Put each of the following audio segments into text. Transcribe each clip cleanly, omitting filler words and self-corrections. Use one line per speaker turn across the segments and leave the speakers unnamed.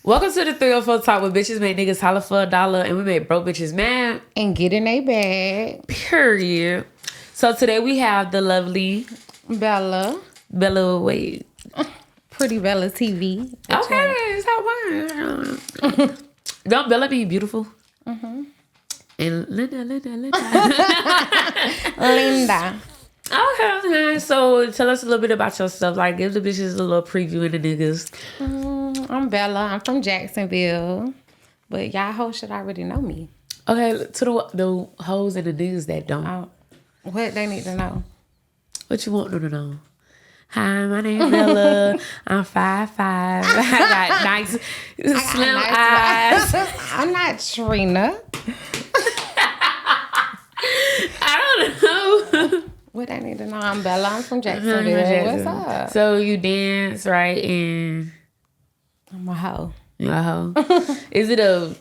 Welcome to the 304 Talk where bitches make niggas holler for $1 and we make broke bitches mad.
And get in a bag.
Period. So today we have the lovely
Bella.
Wade.
Pretty Bella TV.
Okay, it's how one. Don't Bella be beautiful?
Mm-hmm.
And Linda.
Linda.
Okay, so tell us a little bit about yourself. Like, give the bitches a little preview of the niggas.
I'm Bella. I'm from Jacksonville. But y'all hoes should already know me.
Okay, to the hoes and the niggas that don't.
What they need to know?
What you want them to know? Hi, my name's Bella. I'm 5'5". I got nice, slim eyes.
I'm not Trina.
I don't know.
What I need to know? I'm Bella. I'm from Jacksonville. What's up?
So you dance, right? And
I'm a hoe.
You're a hoe. Is it a...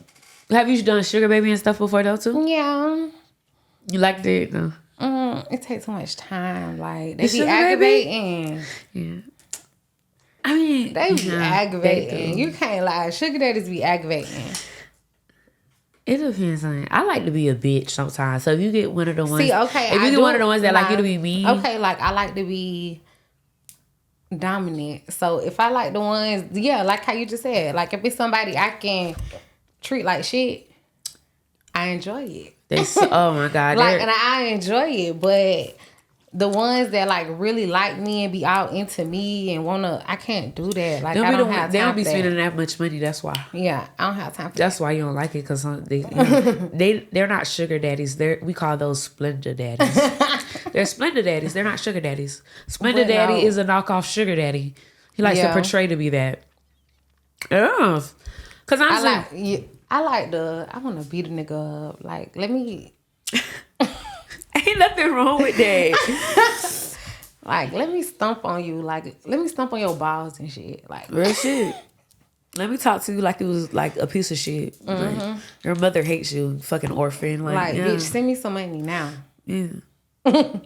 Have you done Sugar Baby and stuff before though too?
Yeah.
You liked it? No.
It takes so much time. Like, they
The
be
Sugar
aggravating.
Yeah. I mean...
They be aggravating. You can't lie. Sugar daddies be aggravating.
It depends on... I like to be a bitch sometimes. So if you get one of the ones...
See, okay.
If you get one of the ones that like you to be mean...
Okay, like, I like to be dominant. So if I like the ones... Yeah, like how you just said. Like, if it's somebody I can treat like shit, I enjoy it.
Oh, my God.
Like, and I enjoy it. But the ones that, like, really like me and be out into me and want to... I can't do that. Like, I don't have time.
They don't be spending that much money. That's why.
Yeah, I don't have time for
That's why you don't like it, because they're not sugar daddies. We call those Splendor daddies. They're Splendor daddies. They're not sugar daddies. Splendor daddy is a knockoff sugar daddy. He likes to portray to be that. Yeah. Because
I want to beat a nigga up. Like, let me...
Ain't nothing wrong with that.
Like, let me stomp on you. Like, let me stomp on your balls and shit. Like,
real shit. Let me talk to you like it was like a piece of shit.
Mm-hmm.
Like, your mother hates you, fucking orphan. Like
bitch, send me some money now.
Yeah. I'm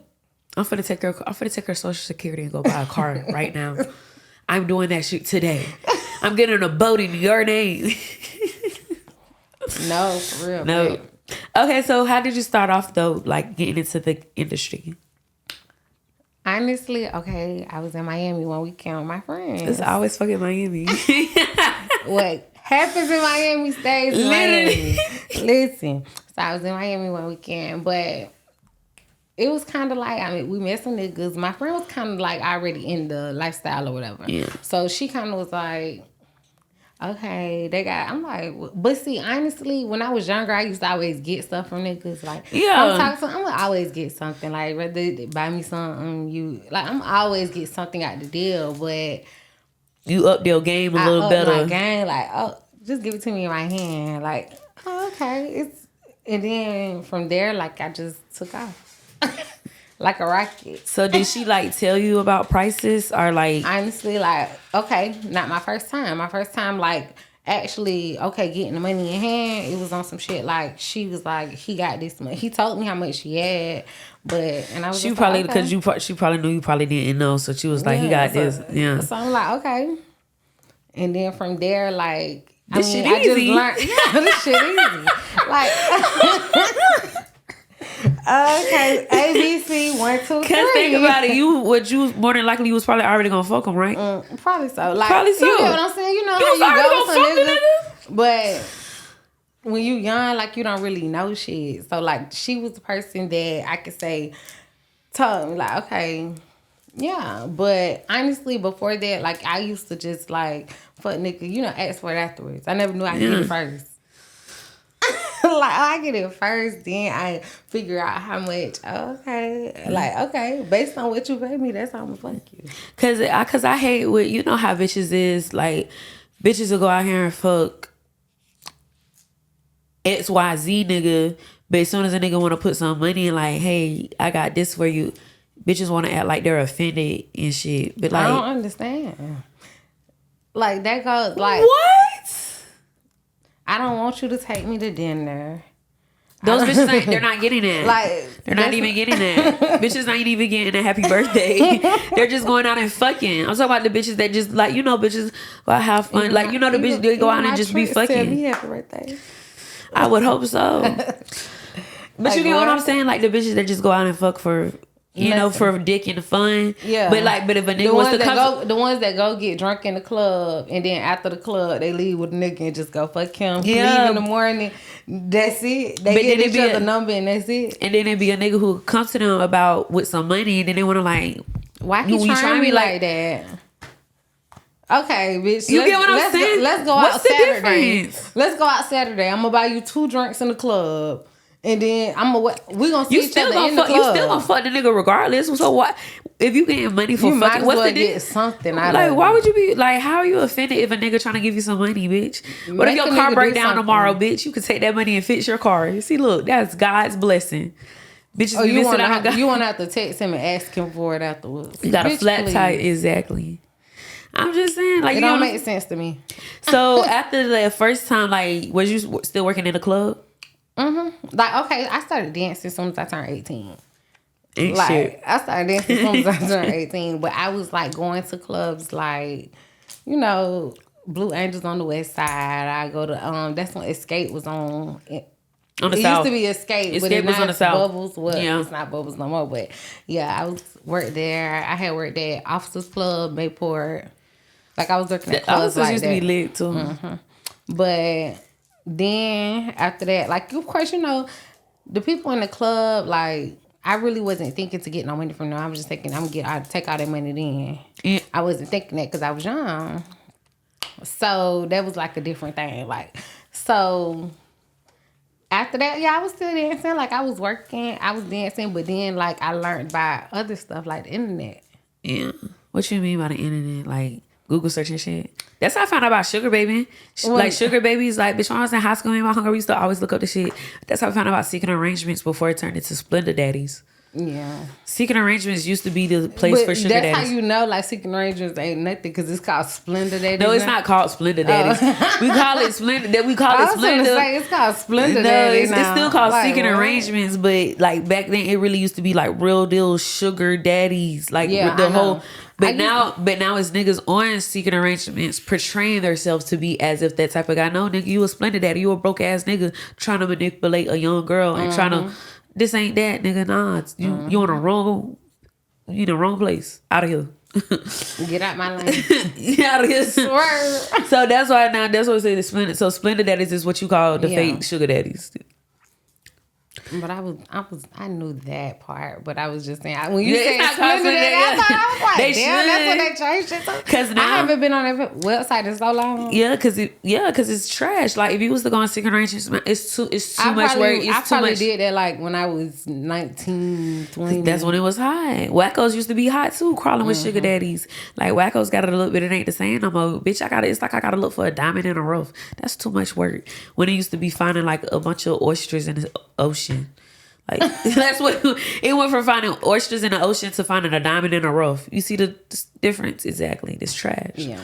finna take her social security and go buy a car right now. I'm doing that shit today. I'm getting a boat in your name.
No, for real.
No.
Babe.
Okay, so how did you start off though, like getting into the industry?
Honestly, okay, I was in Miami one weekend with my friends.
It's always fucking Miami.
What happens in Miami stays in Miami. Listen, so I was in Miami one weekend, but it was kind of like, I mean, we met some niggas. My friend was kind of like already in the lifestyle or whatever. Yeah. So she kind of was like, okay, I'm like, but see, honestly, when I was younger, I used to always get stuff from niggas. Like, I'm gonna always get something. Like, whether they buy me something, I'm always get something out the deal. But
you up your game a little better.
My game, like, oh, just give it to me in my hand. Like, oh, okay, and then from there, like, I just took off. Like a rocket.
So did she like tell you about prices or like?
Honestly, like, okay, not my first time. My first time, like, actually, okay, getting the money in hand, it was on some shit. Like, she was like, he got this money. He told me how much she had, and I was
she probably because
okay.
she probably knew you probably didn't know, so she was like, he got this. Yeah.
So I'm like, okay, and then from there, like,
this shit easy.
I just learned, this shit easy, like. Okay, ABC 1, 2, 3.
Cause think about it, you more than likely you was probably already gonna fuck him, right?
Probably so. Like,
probably so.
You know what I'm saying? You know
you
how you go
fuck the nigga?
But when you young, like, you don't really know shit. So like, she was the person that I could say told me like, okay, yeah. But honestly, before that, like, I used to just like fuck nigga, ask for it afterwards. I never knew I could get it first. Like, I get it first, then I figure out how much. Okay, like, okay, based on what you pay me, that's how I'm gonna fuck you.
Cause I hate what you know how bitches is. Like, bitches will go out here and fuck XYZ nigga, but as soon as a nigga want to put some money in, like, hey, I got this for you, bitches want to act like they're offended and shit. But like,
I don't understand. Like, that goes like
what?
I don't want you to take me to dinner.
Those bitches ain't, they're not getting that.
Like,
they're not even getting that. Bitches ain't even getting a happy birthday. They're just going out and fucking. I'm talking about the bitches that just like, bitches will have fun. Like, the bitches, they go out and just be fucking.
Me happy birthday.
I would hope so. But you get what I'm saying? Like the bitches that just go out and fuck for, for dick and fun.
Yeah.
But if a nigga was to come,
the ones that go get drunk in the club and then after the club they leave with a nigga and just go fuck him.
Yeah.
Leave in the morning. That's it. They get each other number and that's it.
And then it'd be a nigga who comes to them with some money and then they want to like,
why keep trying me like that? Okay, bitch.
You get what I'm saying?
Let's go out Saturday. Let's go out Saturday. I'm gonna buy you 2 drinks in the club. And then we gonna see each other in the club.
You still gonna fuck the nigga regardless. So what? If you getting money for fucking, what's the
get something out
like?
Of
why would you be like? How are you offended if a nigga trying to give you some money, bitch? What if your car break down tomorrow, bitch? You could take that money and fix your car. You see, look, that's God's blessing. Bitches,
you want to have to text him and ask him for it afterwards.
You got a flat tire, exactly. I'm just saying, like,
it don't make sense to me.
So after the first time, like, was you still working in the club?
Mm-hmm. Like, okay, I started dancing as soon as I turned 18.
Shit.
I started dancing as soon as I turned 18, but I was like going to clubs like, Blue Angels on the West Side. I go to that's when Escape was on.
On the
it
South.
Used to be Escape, but
Escape was on the South.
Bubbles. Well, yeah. It's not Bubbles no more, but yeah, I worked there. I had worked at Officers Club, Mayport. Like I was working at clubs like that.
Used to be lit too.
Mm-hmm. But then after that, like of course, the people in the club, like I really wasn't thinking to get no money from them. I was just thinking I'd take all that money then.
Yeah.
I wasn't thinking that because I was young. So that was like a different thing. Like so. After that, yeah, I was still dancing. Like, I was working. I was dancing. But then, like, I learned by other stuff, like the internet.
Yeah. What you mean by the internet? Like, Google search and shit? That's how I found out about Sugar Baby. Like, Sugar Babies, like, bitch, when I was in high school, me and my hunger, we used to always look up the shit. That's how I found out about Seeking Arrangements before it turned into Splendor Daddies.
Yeah.
Seeking Arrangements used to be the place for Sugar Daddies.
That's how you know, like, Seeking Arrangements ain't nothing because it's called Splendor Daddies.
No, it's not called Splendor Daddies. We call it Splendor. We call it Splendor.
It's called Splendor Daddies.
It's still called Seeking Arrangements, but like back then, it really used to be like real deal Sugar Daddies. Like the whole. But now it's niggas on Seeking Arrangements portraying themselves to be as if that type of guy. No, nigga, you a Splendor Daddy. You a broke ass nigga trying to manipulate a young girl and trying to. This ain't that, nigga. Nah, you on the wrong. You in the wrong place. Out of here.
Get out my lane.
Get out of here. Swerve. So that's why now that's what I say the Splendor. So Splendor Daddies is what you call the fake Sugar Daddies.
But I knew that part. But I was just saying when you said Splendor Daddy, I was like, damn, that's what they changed it to. Because now I haven't been on that website in so long.
Yeah, because it's trash. Like if you was to go on Secret Arrangements, it's too much work. I probably
did that like when I was 19, 20.
That's when it was hot. Wackos used to be hot too, crawling with Sugar Daddies. Like Wackos got it a little bit. It ain't the same no more. Bitch, it's like I gotta look for a diamond in a rough. That's too much work. When it used to be finding like a bunch of oysters in the ocean. Like that's what it went from finding oysters in the ocean to finding a diamond in a rough. You see the difference? Exactly. This trash.
Yeah.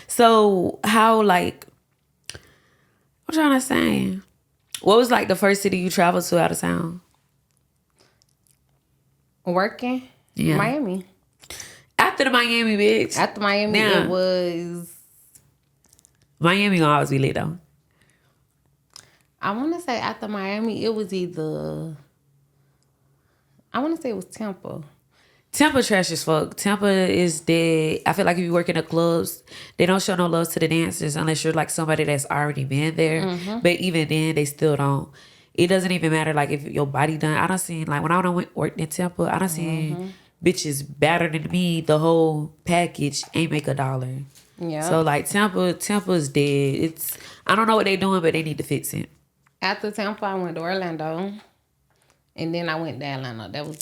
So how like I'm trying to say, what was like the first city you traveled to out of town?
Working?
Yeah.
Miami.
After the Miami, bitch.
After Miami, it was
Miami gonna always be lit though.
I want to say after Miami, it was either. I want to say it was Tampa.
Tampa trash as fuck. Tampa is dead. I feel like if you work in the clubs, they don't show no love to the dancers unless you're like somebody that's already been there. Mm-hmm. But even then, they still don't. It doesn't even matter like if your body done. I done seen like when I worked in Tampa, I done seen bitches better than me. The whole package ain't make $1. Yeah. So like Tampa's dead. I don't know what they doing, but they need to fix it.
After Tampa, I went to Orlando. And then I went to Atlanta. That was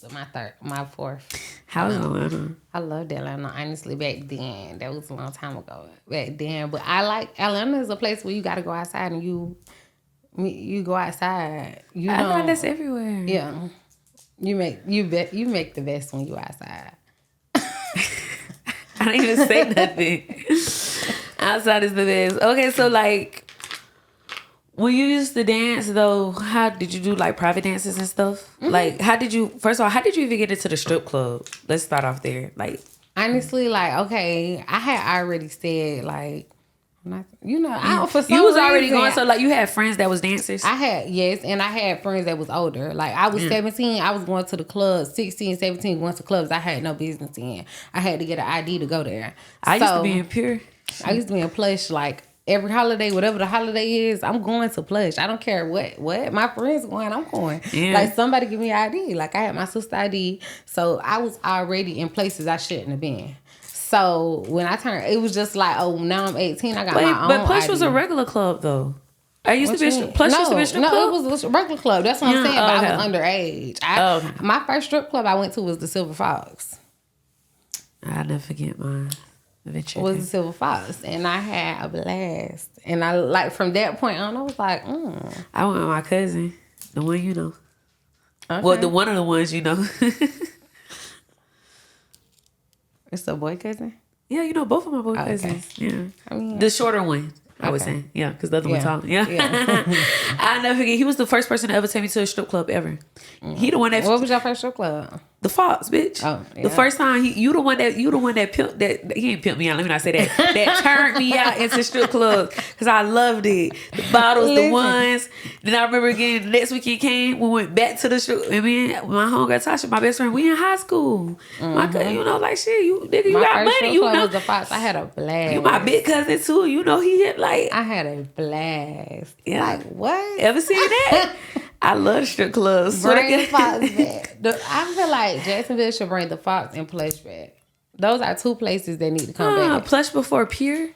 my fourth.
How was Atlanta?
I loved Atlanta, honestly, back then. That was a long time ago back then. But I like Atlanta is a place where you got to go outside and you go outside.
I know that's everywhere.
Yeah. You make the best when you outside.
I didn't even say nothing. Outside is the best. Okay, so like, When you used to dance, though, how did you do like private dances and stuff? Mm-hmm. Like, how did you even get into the strip club? Let's start off there. Like,
honestly, like, okay, I had already said like, for some
you was
reason,
already going. So like, you had friends that was dancers.
I had friends that was older. Like, I was 17. I was going to the club. 16, 17, going to clubs I had no business in. I had to get an ID to go there.
I used to be in Pure.
I used to be in Plush. Like, every holiday, whatever the holiday is, I'm going to Plush. I don't care what my friends going, I'm going. Yeah. Like, somebody give me an ID. Like, I had my sister ID. So I was already in places I shouldn't have been. So when I turned, it was just like, oh, now I'm 18. I got my own.
But Plush
ID.
was a regular club though. Plush used to be a strip club.
No, it was a regular club. That's what I'm saying. But I was underage. My first strip club I went to was the Silver Fox.
I'll never forget mine.
It was the Silver Fox, and I had a blast. And I like from that point on, I was like,
I went with my cousin, the one you know.
Okay.
Well, one of the ones you know.
It's a boy cousin.
Yeah, you know both of my boy cousins. Yeah, I mean, the shorter one. I was saying, yeah, because the other one's taller. Yeah. I'll never forget. He was the first person to ever take me to a strip club ever. He the one that.
What was your first strip club?
The Fox, bitch. Oh, yeah. The first time you the one that pimped that. He ain't pimped me out. Let me not say that. That turned me out into strip clubs because I loved it. The bottles, the ones. Then I remember again. Next weekend came. We went back to the strip. And me and my homegirl Tasha, my best friend. We in high school. My cousin, like shit. You nigga, you got money. You know.
Was the Fox. I had a blast.
You my big cousin too. You know he hit like.
I had a blast. Yeah. Like what?
Ever seen that? I love strip clubs.
Bring the Fox back. I feel like Jacksonville should bring the Fox and Plush back. Those are two places that need to come back.
Plush before Pure.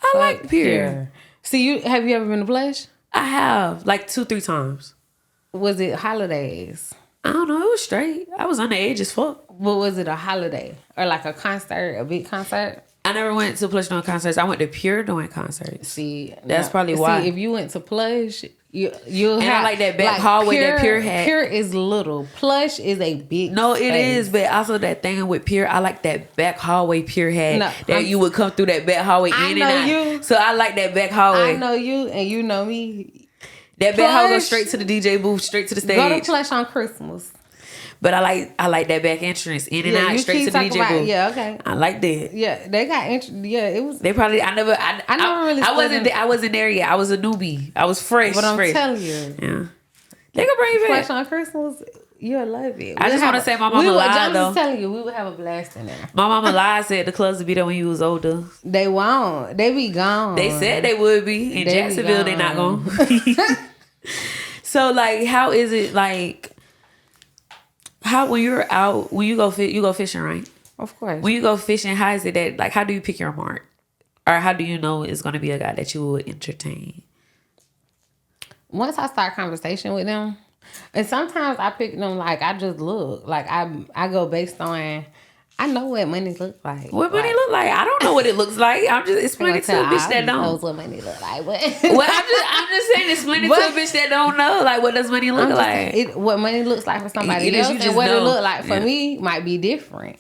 I like Pure.
See, have you ever been to Plush?
I have, like 2-3 times.
Was it holidays?
I don't know. It was straight. I was underage as fuck.
But was it a holiday or like a concert, a big concert?
I never went to Plush doing concerts. I went to Pure doing concerts.
See,
that's probably why.
See, if you went to Plush, you'll
and
have
I like that back hallway that Pure had.
Pure is little. Plush is a big.
No,
space.
It is, but also that thing with Pure, I like that back hallway Pure had. You would come through that back hallway in and out. You. So I like that back hallway.
I know you, and you know me.
That back hallway goes straight to the DJ booth, straight to the stage.
Go to Plush on Christmas.
But I like that back entrance in and out straight to the DJ booth.
Yeah, okay.
I like that.
Yeah, they got entrance. Yeah, it was.
They probably. I never really. I wasn't there yet. I was a newbie. I was fresh.
But I'm telling you.
Yeah. They could bring it back.
Plush on Christmas. You'll love it.
I just want to say my mama lied though.
I'm just telling you, we would have a blast in there.
My mama lied, said the clubs would be there when you was older.
They won't. They be gone.
They said they would be. In Jacksonville, they not going. So like, how is it like? How when you're out, when you go fishing, right?
Of course.
When you go fishing, how is it that like how do you pick your mark, or how do you know it's going to be a guy that you will entertain?
Once I start conversation with them, and sometimes I pick them like I just look like I go based on. I know what money look like.
What money look like? I don't know what it looks like. I'm just explaining to a bitch that don't
know what money look like.
Well, I'm just saying explaining to a bitch that don't know. Like, what does money look like?
What money looks like for somebody else and what it look like for me might be different.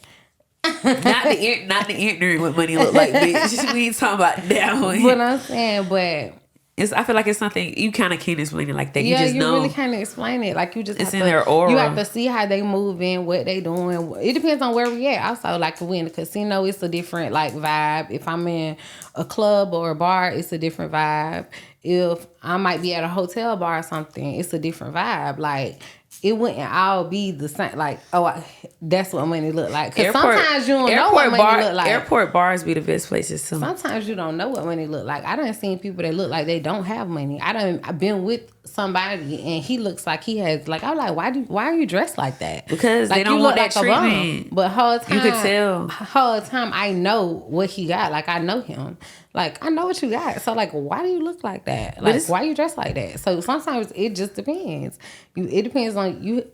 Not the ignorant what money look like, bitch. We ain't talking about that one.
What I'm saying, but.
I feel like it's something you kind of can't explain it like that.
Yeah,
you just know.
Really can't explain it. Like you just
it's in their aura.
You have to see how they moving, what they doing. It depends on where we at. Also, like if we in the casino, it's a different like vibe. If I'm in a club or a bar, it's a different vibe. If I might be at a hotel bar or something, it's a different vibe. Like it wouldn't all be the same. Like, that's what money look like. Because sometimes you don't know what money look like.
Airport bars be the best places too.
Sometimes you don't know what money look like. I done seen people that look like they don't have money. I've been with somebody and he looks like he has. Like I'm like, why are you dressed like that?
Because like, they don't want that treatment.
But whole time
you could tell.
Whole time I know what he got. Like I know him. Like I know what you got. So like, why do you look like that? Like why you dressed like that? So sometimes it just depends. It depends on you.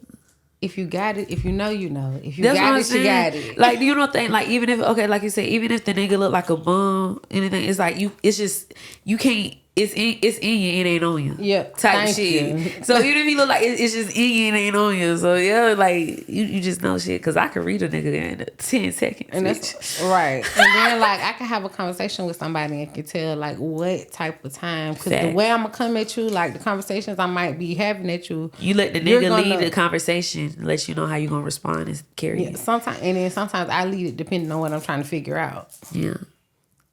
If you got it, if you know, you know. If you got it, you got it.
Like, you don't think, like, even if, okay, like you said, even if the nigga look like a bum, anything, it's like, it's just, you can't, it's in you, it ain't on you.
Yeah,
type shit.
You.
So even if you look like it's just in you, it ain't on you. So yeah, like you just know shit. Cause I could read a nigga in 10 seconds.
And that's right. And then like I can have a conversation with somebody and can tell like what type of time. Cause the way I'm gonna come at you, like the conversations I might be having at you.
You let the nigga lead the conversation, let you know how you gonna respond and carry it.
Sometimes I lead it depending on what I'm trying to figure out.
Yeah.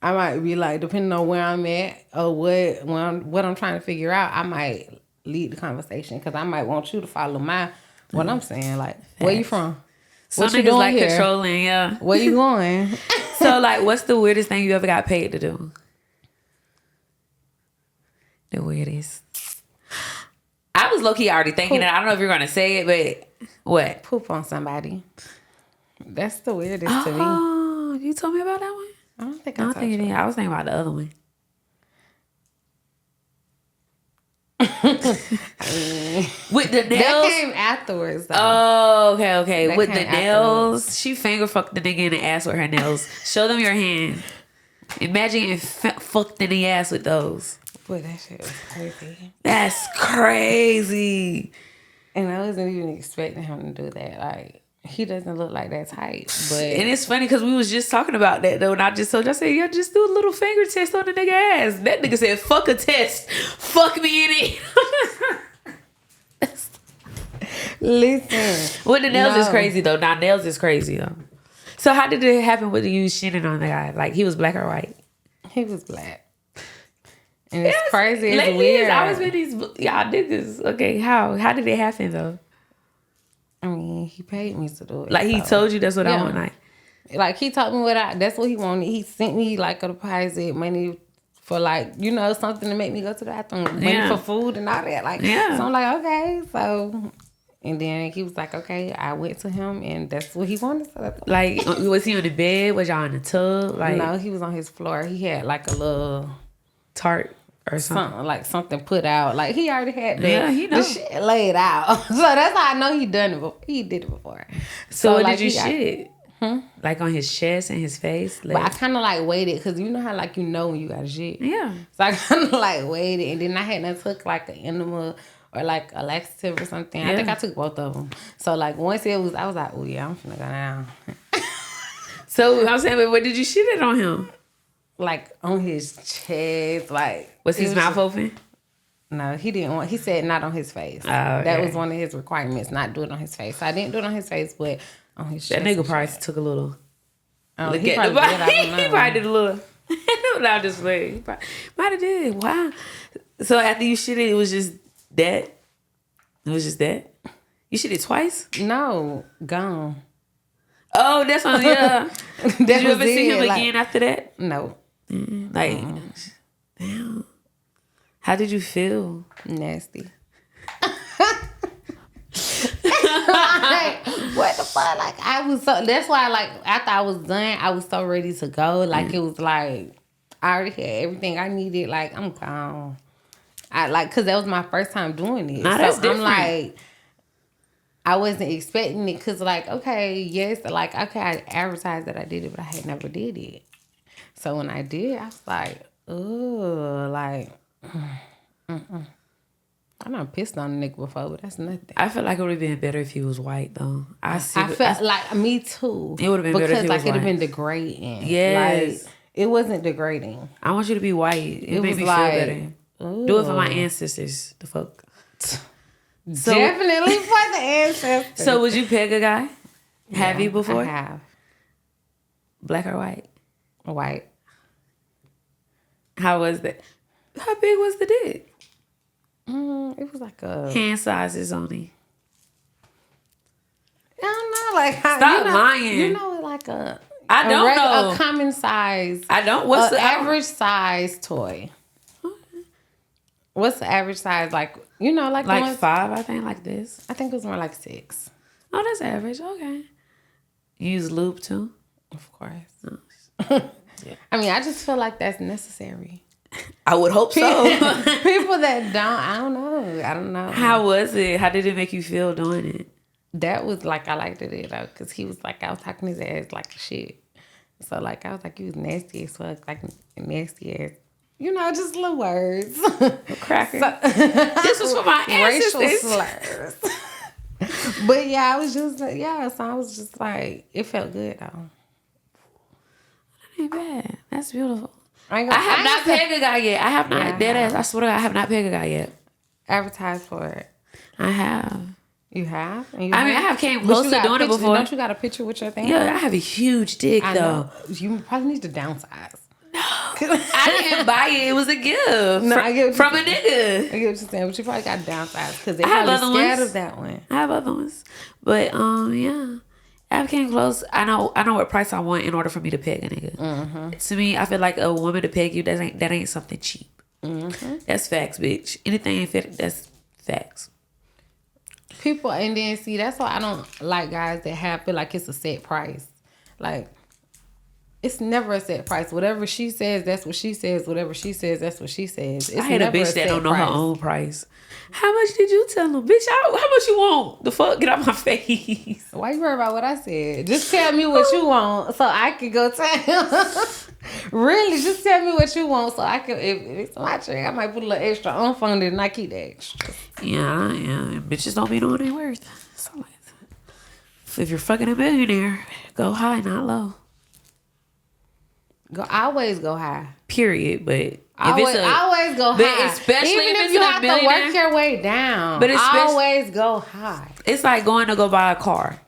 I might be like, depending on where I'm at or what I'm trying to figure out, I might lead the conversation because I might want you to follow what I'm saying. Like, where you from?
Some niggas like here? Controlling, yeah.
Where you going?
So, like, what's the weirdest thing you ever got paid to do? The weirdest. I was low-key already thinking that. I don't know if you're going to say it, but what?
Poop on somebody. That's the weirdest to me.
Oh, you told me about that one?
I don't think
I was thinking about the other one. With the nails.
That came afterwards, though.
Oh, okay. That with the nails, she finger fucked the nigga in the ass with her nails. Show them your hand. Imagine getting fucked in the ass with those.
Boy, that shit was crazy.
That's crazy.
And I wasn't even expecting him to do that. Like, he doesn't look like that type. But
and it's funny because we was just talking about that though, and I just told you, I said, yeah, just do a little finger test on the nigga ass. That nigga said, fuck a test. Fuck me in it.
Listen.
With the nails is crazy though. Now nails is crazy though. So how did it happen with you shitting on the guy? Like he was black or white?
He was black. And it's crazy. It's weird.
It's always been these y'all niggas. Okay, how did it happen though?
I mean, he paid me to do it.
Like he told you that's what I want.
Like he told me that's what he wanted. He sent me like a deposit money for like, something to make me go to the bathroom. Money for food and all that. Like, so I'm like, okay. So, and then he was like, okay, I went to him and that's what he wanted. So
like, was he on the bed? Was y'all in the tub? Like,
no, he was on his floor. He had like a little
tarp. Or something
like something put out. Like he already had
the
shit laid out. So that's how I know he done it before. He did it before.
So what did you shit? Like on his chest and his face?
But I kind of like waited because you know how like when you got shit.
Yeah.
So I kind of like waited and then I hadn't took like an enema or like a laxative or something. I think I took both of them. So like once I was like, oh yeah, I'm finna go down.
So I'm saying, but what did you shit it on him?
Like on his chest, like
was his mouth open?
No, he didn't want. He said not on his face.
Oh, okay.
That was one of his requirements, not do it on his face. So I didn't do it on his face, but on his chest.
That nigga probably took a little.
Look at the body.
He probably did a little. No, I'm just playing. He might have did. Wow. So after you shit it was just that. It was just that. You shit it twice?
No, gone.
Oh, that's on yeah. Did you ever see him again after that?
No.
Like, damn. How did you feel?
Nasty. Like, what the fuck? Like, I was so. That's why, like, after I was done, I was so ready to go. Like, it was like I already had everything I needed. Like, I'm gone. Cause that was my first time doing it.
Nah, that's different.
I'm like, I wasn't expecting it. Cause like, okay, yes, like, okay, I advertised that I did it, but I had never did it. So when I did, I was like, oh, like, I done pissed on a nigga before, but that's nothing.
I feel like it would have been better if he was white, though.
I felt like, me too.
It would have been better if he was white.
Because, like, it would have been degrading.
Yes.
Like, it wasn't degrading.
I want you to be white. It made me
like,
feel better. Ooh. Do it for my ancestors. The fuck.
Definitely for the ancestors.
So, would you peg a guy? Have you before?
I have.
Black or white?
White.
How was that? How big was the dick?
It was like a
hand sizes only.
I don't know, like
stop lying.
You know, like a
a
common size.
I don't. What's the
average size toy? What's the average size? Like
like 5, I think, like this.
I think it was more like 6.
Oh, that's average. Okay. You use lube too?
Of course.
Oh.
Yeah. I mean, I just feel like that's necessary.
I would hope so.
People that don't, I don't know.
How was it? How did it make you feel doing it?
That was like, I liked it though, because he was like, I was talking his ass like shit. So like, I was like, you was nasty as fuck, like nasty ass just little words.
Cracker. This was for my ancestors.
Racial slurs. But yeah, I was just so I was just like, it felt good though.
That ain't bad. That's beautiful.
I
have not pegged a guy yet. I have not. Dead ass. I swear to God, I have not pegged a guy yet.
Advertised for it.
I have.
You have?
I have came close to doing it before.
Don't you got a picture with your thing?
Yeah, I have a huge dick though.
Know. You probably need to downsize.
No, I didn't buy it. It was a gift from a nigga.
I get what you're saying, but you probably got to downsize because they're probably scared of that one.
I have other ones, but yeah, I came close. I know what price I want in order for me to peg a nigga. Mm-hmm. To me, I feel like a woman to peg you that ain't something cheap. Mm-hmm. That's facts, bitch. Anything ain't fit. That's facts.
People, and then see, that's why I don't like guys that feel like it's a set price. Like, it's never a set price. Whatever she says, that's what she says. Whatever she says, that's what she says. It's
I hate a bitch that don't know her own price. How much did you tell them? Bitch, how much you want? The fuck? Get out my face.
Why you worry about what I said? Just tell me what you want so I can go tell him. Really, just tell me what you want so I can, if it's my check, I might put a little extra on phone and I keep the extra.
Yeah. Bitches don't be knowing their worth. So if you're fucking a millionaire, go high, not low.
Always go high.
Period. But
always go high.
But especially
even if you have to work your way down. But always go high.
It's like going to go buy a car.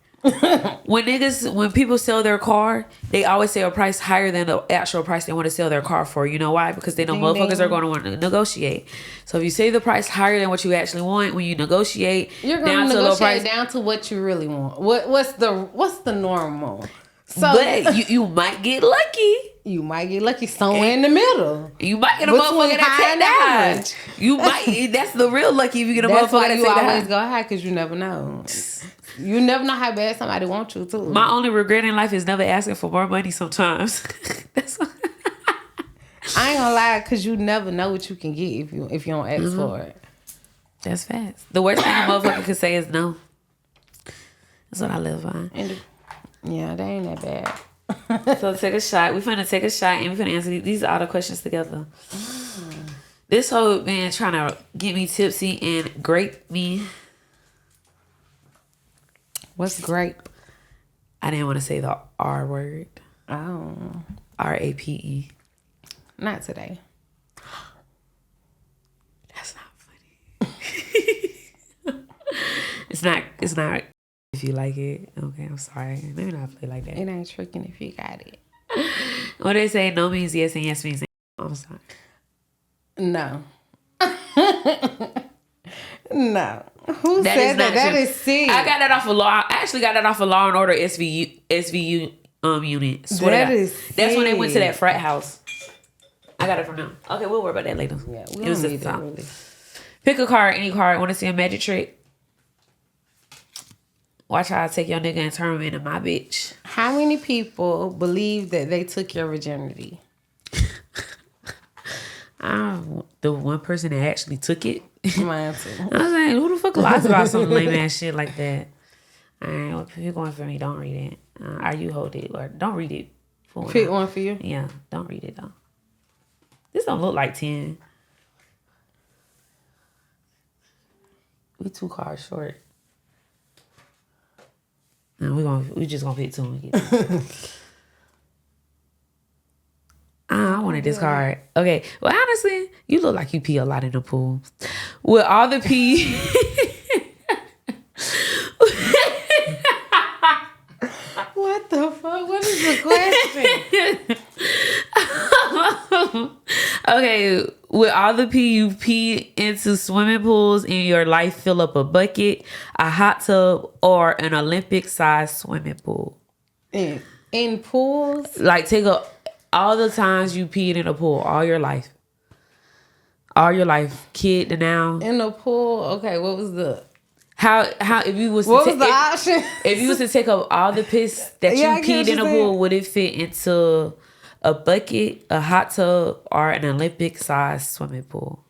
When people sell their car, they always say a price higher than the actual price they want to sell their car for. You know why? Because they know motherfuckers are going to want to negotiate. So if you say the price higher than what you actually want, when you negotiate,
you're going to negotiate down to what you really want. What's the normal? So,
but you might get lucky.
You might get lucky somewhere in the middle.
You might get a motherfucker that take the high. You might. That's the real lucky if you get a motherfucker that take the high.
You always go high because you never know. You never know how bad somebody wants you too.
My only regret in life is never asking for more money sometimes. That's
I ain't gonna lie, because you never know what you can get if you don't ask for it.
That's fast. The worst thing a motherfucker could say is no. That's what I live on.
Yeah, they ain't that bad.
So take a shot. We finna take a shot and we finna answer these are all the questions together. This whole man trying to get me tipsy and grape me.
What's grape?
I didn't want to say the R word.
Oh.
RAPE.
Not today.
That's not funny. It's not if you like it. Okay, I'm sorry. Maybe not play like that.
It ain't tricking if you got it.
What they say, no means yes and yes means no. I'm sorry.
No. No. Who said that? That is sick.
I got that off of Law. I actually got that off of Law and Order SVU unit.
That is sick.
That's when they went to that frat house. I got it from them. Okay, we'll worry about that later.
Yeah, we don't need that really.
Pick a card, any card. Want to see a magic trick? Watch how I take your nigga and turn him into my bitch.
How many people believe that they took your virginity?
The one person that actually took it.
Mine too.
I was like, who the fuck lies about some lame ass shit like that? All right, well, if you're going for me, don't read it. Or you hold it, or don't read it.
Pick one for you?
Yeah, don't read it though. This don't look like 10. We 2 cards short. No, we just gonna pick 2 and get I wanted this card. Okay. Well, honestly, you look like you pee a lot in the pool. With all the pee.
What the fuck? What is the question?
Okay. With all the pee you pee into swimming pools in your life, fill up a bucket, a hot tub, or an Olympic-sized swimming pool.
In pools?
Like, take all the times you peed in a pool, all your life. All your life, kid to now.
In a pool? Okay, what was the...
How if you was...
What was the option?
If you was to take up all the piss that you peed in a pool, would it fit into a bucket, a hot tub, or an Olympic-sized swimming pool?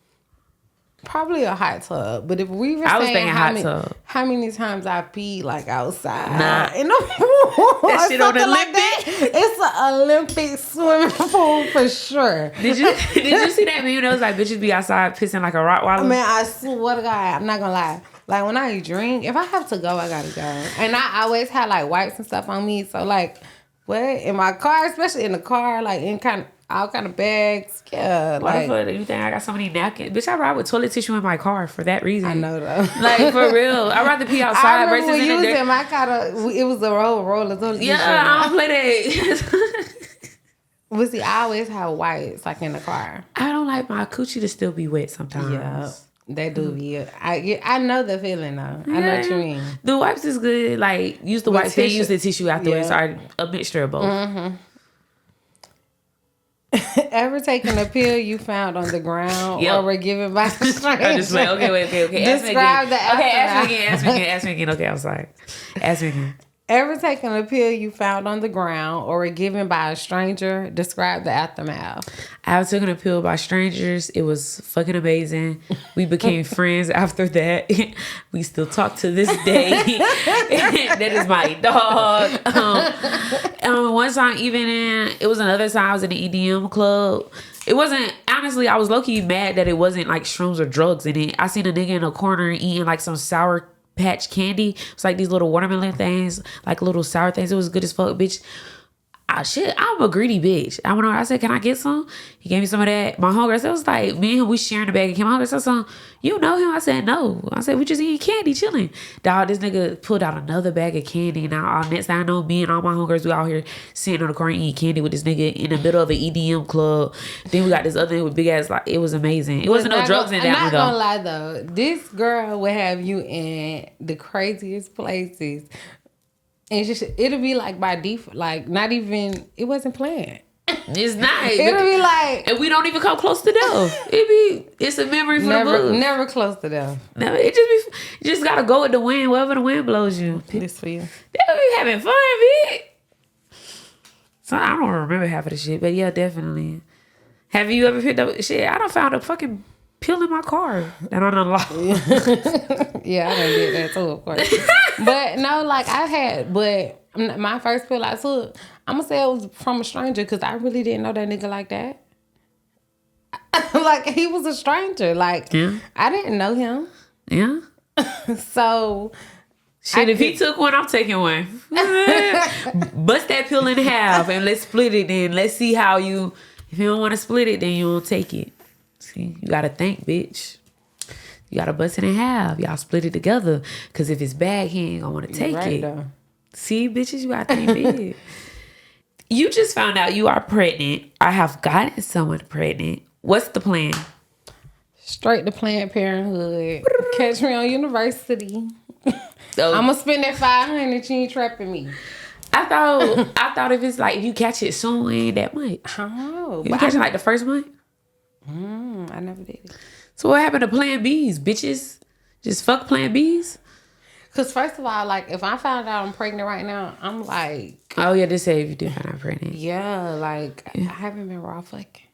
Probably a hot tub. But if we were
I was
saying
thinking hot tub.
how many times I peed like outside
Nah.
in the pool,
That shit on the
like that, it's an Olympic swimming pool for sure.
Did you see that meme? It was like bitches be outside pissing like a Rottweiler.
Man, I swear to God, I'm not gonna lie. Like when I drink, if I have to go, I gotta go. And I always had like wipes and stuff on me. So like, what in my car, especially in the car, like in all kind of bags. Yeah,
Why the fuck you think I got so many napkins? Bitch, I ride with toilet tissue in my car for that reason.
I know though.
Like for real, I'd rather pee outside versus in the dirt.
My car, it was a roll of toilet tissue.
Yeah, I don't play that.
But see, I always have wipes like in the car.
I don't like my coochie to still be wet sometimes.
Yeah. They do be. I know the feeling though. Yeah. I know what you mean.
The wipes is good. Like use the wipes, then use the tissue afterwards. Yeah. Or a mixture of both. Mm-hmm.
Ever taken a pill you found on the ground or were given by a stranger?
I just like, okay.
Describe the aftermath.
Ask me again. Okay, I'm sorry. Ask me again.
Ever taken a pill you found on the ground or were given by a stranger? Describe the aftermath.
I've taken a pill by strangers. It was fucking amazing. We became friends after that. We still talk to this day. That is my dog. One time, it was another time I was in the EDM club. It wasn't, honestly, I was low-key mad that it wasn't like shrooms or drugs in it. I seen a nigga in a corner eating like some sour patch candy. It's like these little watermelon things, like little sour things. It was good as fuck, bitch. I'm a greedy bitch. I went over, I said, can I get some? He gave me some of that. My homegirl said, it was like, me and him, we sharing the bag. And my homegirl said, something, you know him? I said, no. I said, we just eating candy, chilling. Dog, this nigga pulled out another bag of candy. Now, next thing I know, me and all my homegirls, we out here sitting on the corner eating candy with this nigga in the middle of an EDM club. Then we got this other with big ass, like, it was amazing. It wasn't no drugs in that one, though.
I'm not gonna lie, though. This girl would have you in the craziest places. And it'll be like by default, like not even, it wasn't planned.
It's not.
It'll be like,
and we don't even come close to death. It's a memory for the book.
Never close to death.
Never. You just gotta go with the wind, wherever the wind blows you.
This for you.
They'll be having fun, bitch. So I don't remember half of the shit, but yeah, definitely. Have you ever picked up shit? I done found a fucking pill in my car that I unlocked.
Yeah, I done did that too, of course. But no, like but my first pill I took, I'm gonna say it was from a stranger because I really didn't know that nigga like that. Like he was a stranger. Like I didn't know him.
Yeah.
So
shit, if he took one, I'm taking one. Bust that pill in half and let's split it then. Let's see how you. If you don't want to split it, then you don't take it. See, you gotta think, bitch. You gotta bust it in half. Y'all split it together. Cause if it's bad, he ain't gonna want to take it. Though. See, bitches, you gotta think big. You just found out you are pregnant. I have gotten someone pregnant. What's the plan?
Straight to Planned Parenthood. Catch me on university. So, I'm gonna spend that $500. You ain't trapping me.
I thought if you catch it soon, it ain't that much.
Oh,
you catch it like the first month.
I never did it.
So what happened to Plan B's, bitches? Just fuck Plan B's?
Because first of all, like, if I found out I'm pregnant right now, I'm like...
Oh, yeah, they say if you do find out pregnant.
Yeah, like, I haven't been raw fucking.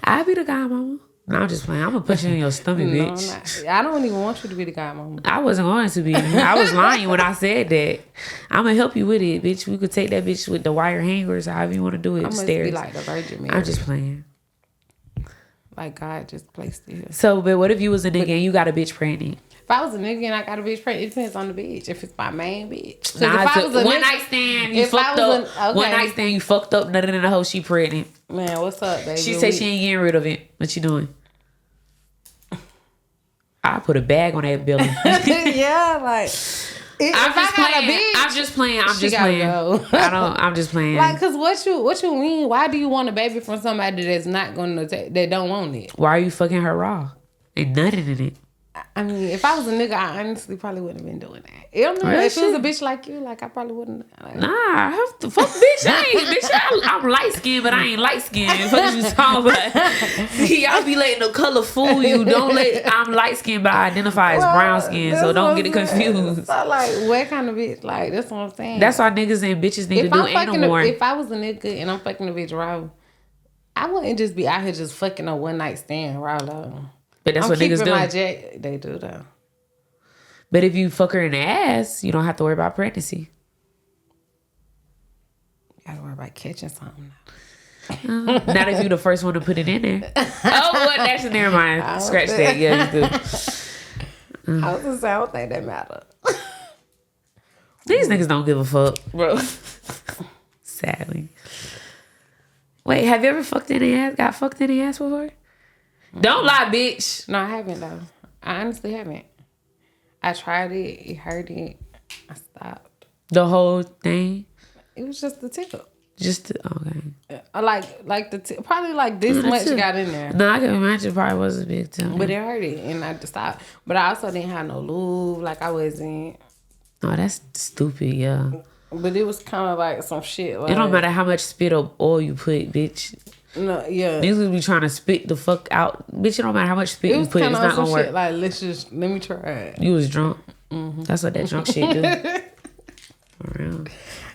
I'll be the godmama. No, I'm just playing. I'm going to put you in your stomach,
No,
bitch.
I don't even want you to be the godmama.
I wasn't going to be. I was lying when I said that. I'm going to help you with it, bitch. We could take that bitch with the wire hangers, however you want to do it.
I must be like the Virgin Mary.
I'm just playing.
Like God just placed it here.
So, but what if you was a nigga and you got a bitch pregnant?
If I was a nigga and I got a bitch pregnant, it depends on the bitch. If it's my main bitch.
Nah, if I was a one night stand, you fucked up. One night stand, you fucked up. Nothing in the hoe, she pregnant.
Man, what's up, baby?
She say she ain't getting rid of it. What you doing? I put a bag on that belly.
Yeah, like.
I'm just playing. I'm just playing.
Like, cause what you mean? Why do you want a baby from somebody that's not gonna that don't want it?
Why are you fucking her raw? Ain't nothing in it.
I mean, if I was a nigga, I honestly probably wouldn't have been doing that. If it was a bitch like you, like I probably wouldn't. Like,
nah, fuck bitch. I'm light skinned, but I ain't light skinned. What you talking about? See, y'all be letting the color fool you. I'm light skinned, but I identify as brown skin, so don't get it confused.
So like, what kind of bitch? Like, that's what I'm saying.
That's why niggas and bitches need to do anal porn.
If I was a nigga and I'm fucking a bitch raw, I wouldn't just be out here just fucking a one night stand raw though.
But But that's what niggas do.
They do though.
But if you fuck her in the ass, you don't have to worry about pregnancy.
You gotta worry about catching something.
Not if you the first one to put it in there. Oh, what? That's never mind. Scratch that. Yeah, you do.
I was gonna say, I don't think that matter.
These niggas don't give a fuck, bro. Sadly. Wait, have you ever fucked in the ass? Got fucked in the ass before? Don't lie, bitch.
No, I haven't though. I honestly haven't. I tried it. It hurt it. I stopped.
The whole thing?
It was just the tip.
Okay.
Like the tip. Probably like this much got in there.
No, I can imagine it probably was a big tip.
But it hurt it, and I just stopped. But I also didn't have no lube. Like I wasn't.
Oh, that's stupid, yeah.
But it was kind of like some shit. Like,
it don't matter how much spit up oil you put, bitch.
No, yeah.
Niggas be trying to spit the fuck out. Bitch, it don't matter how much spit you put. It's not gonna work.
Shit, like, let me try it.
You was drunk. Mm-hmm. That's what that drunk shit do. For real.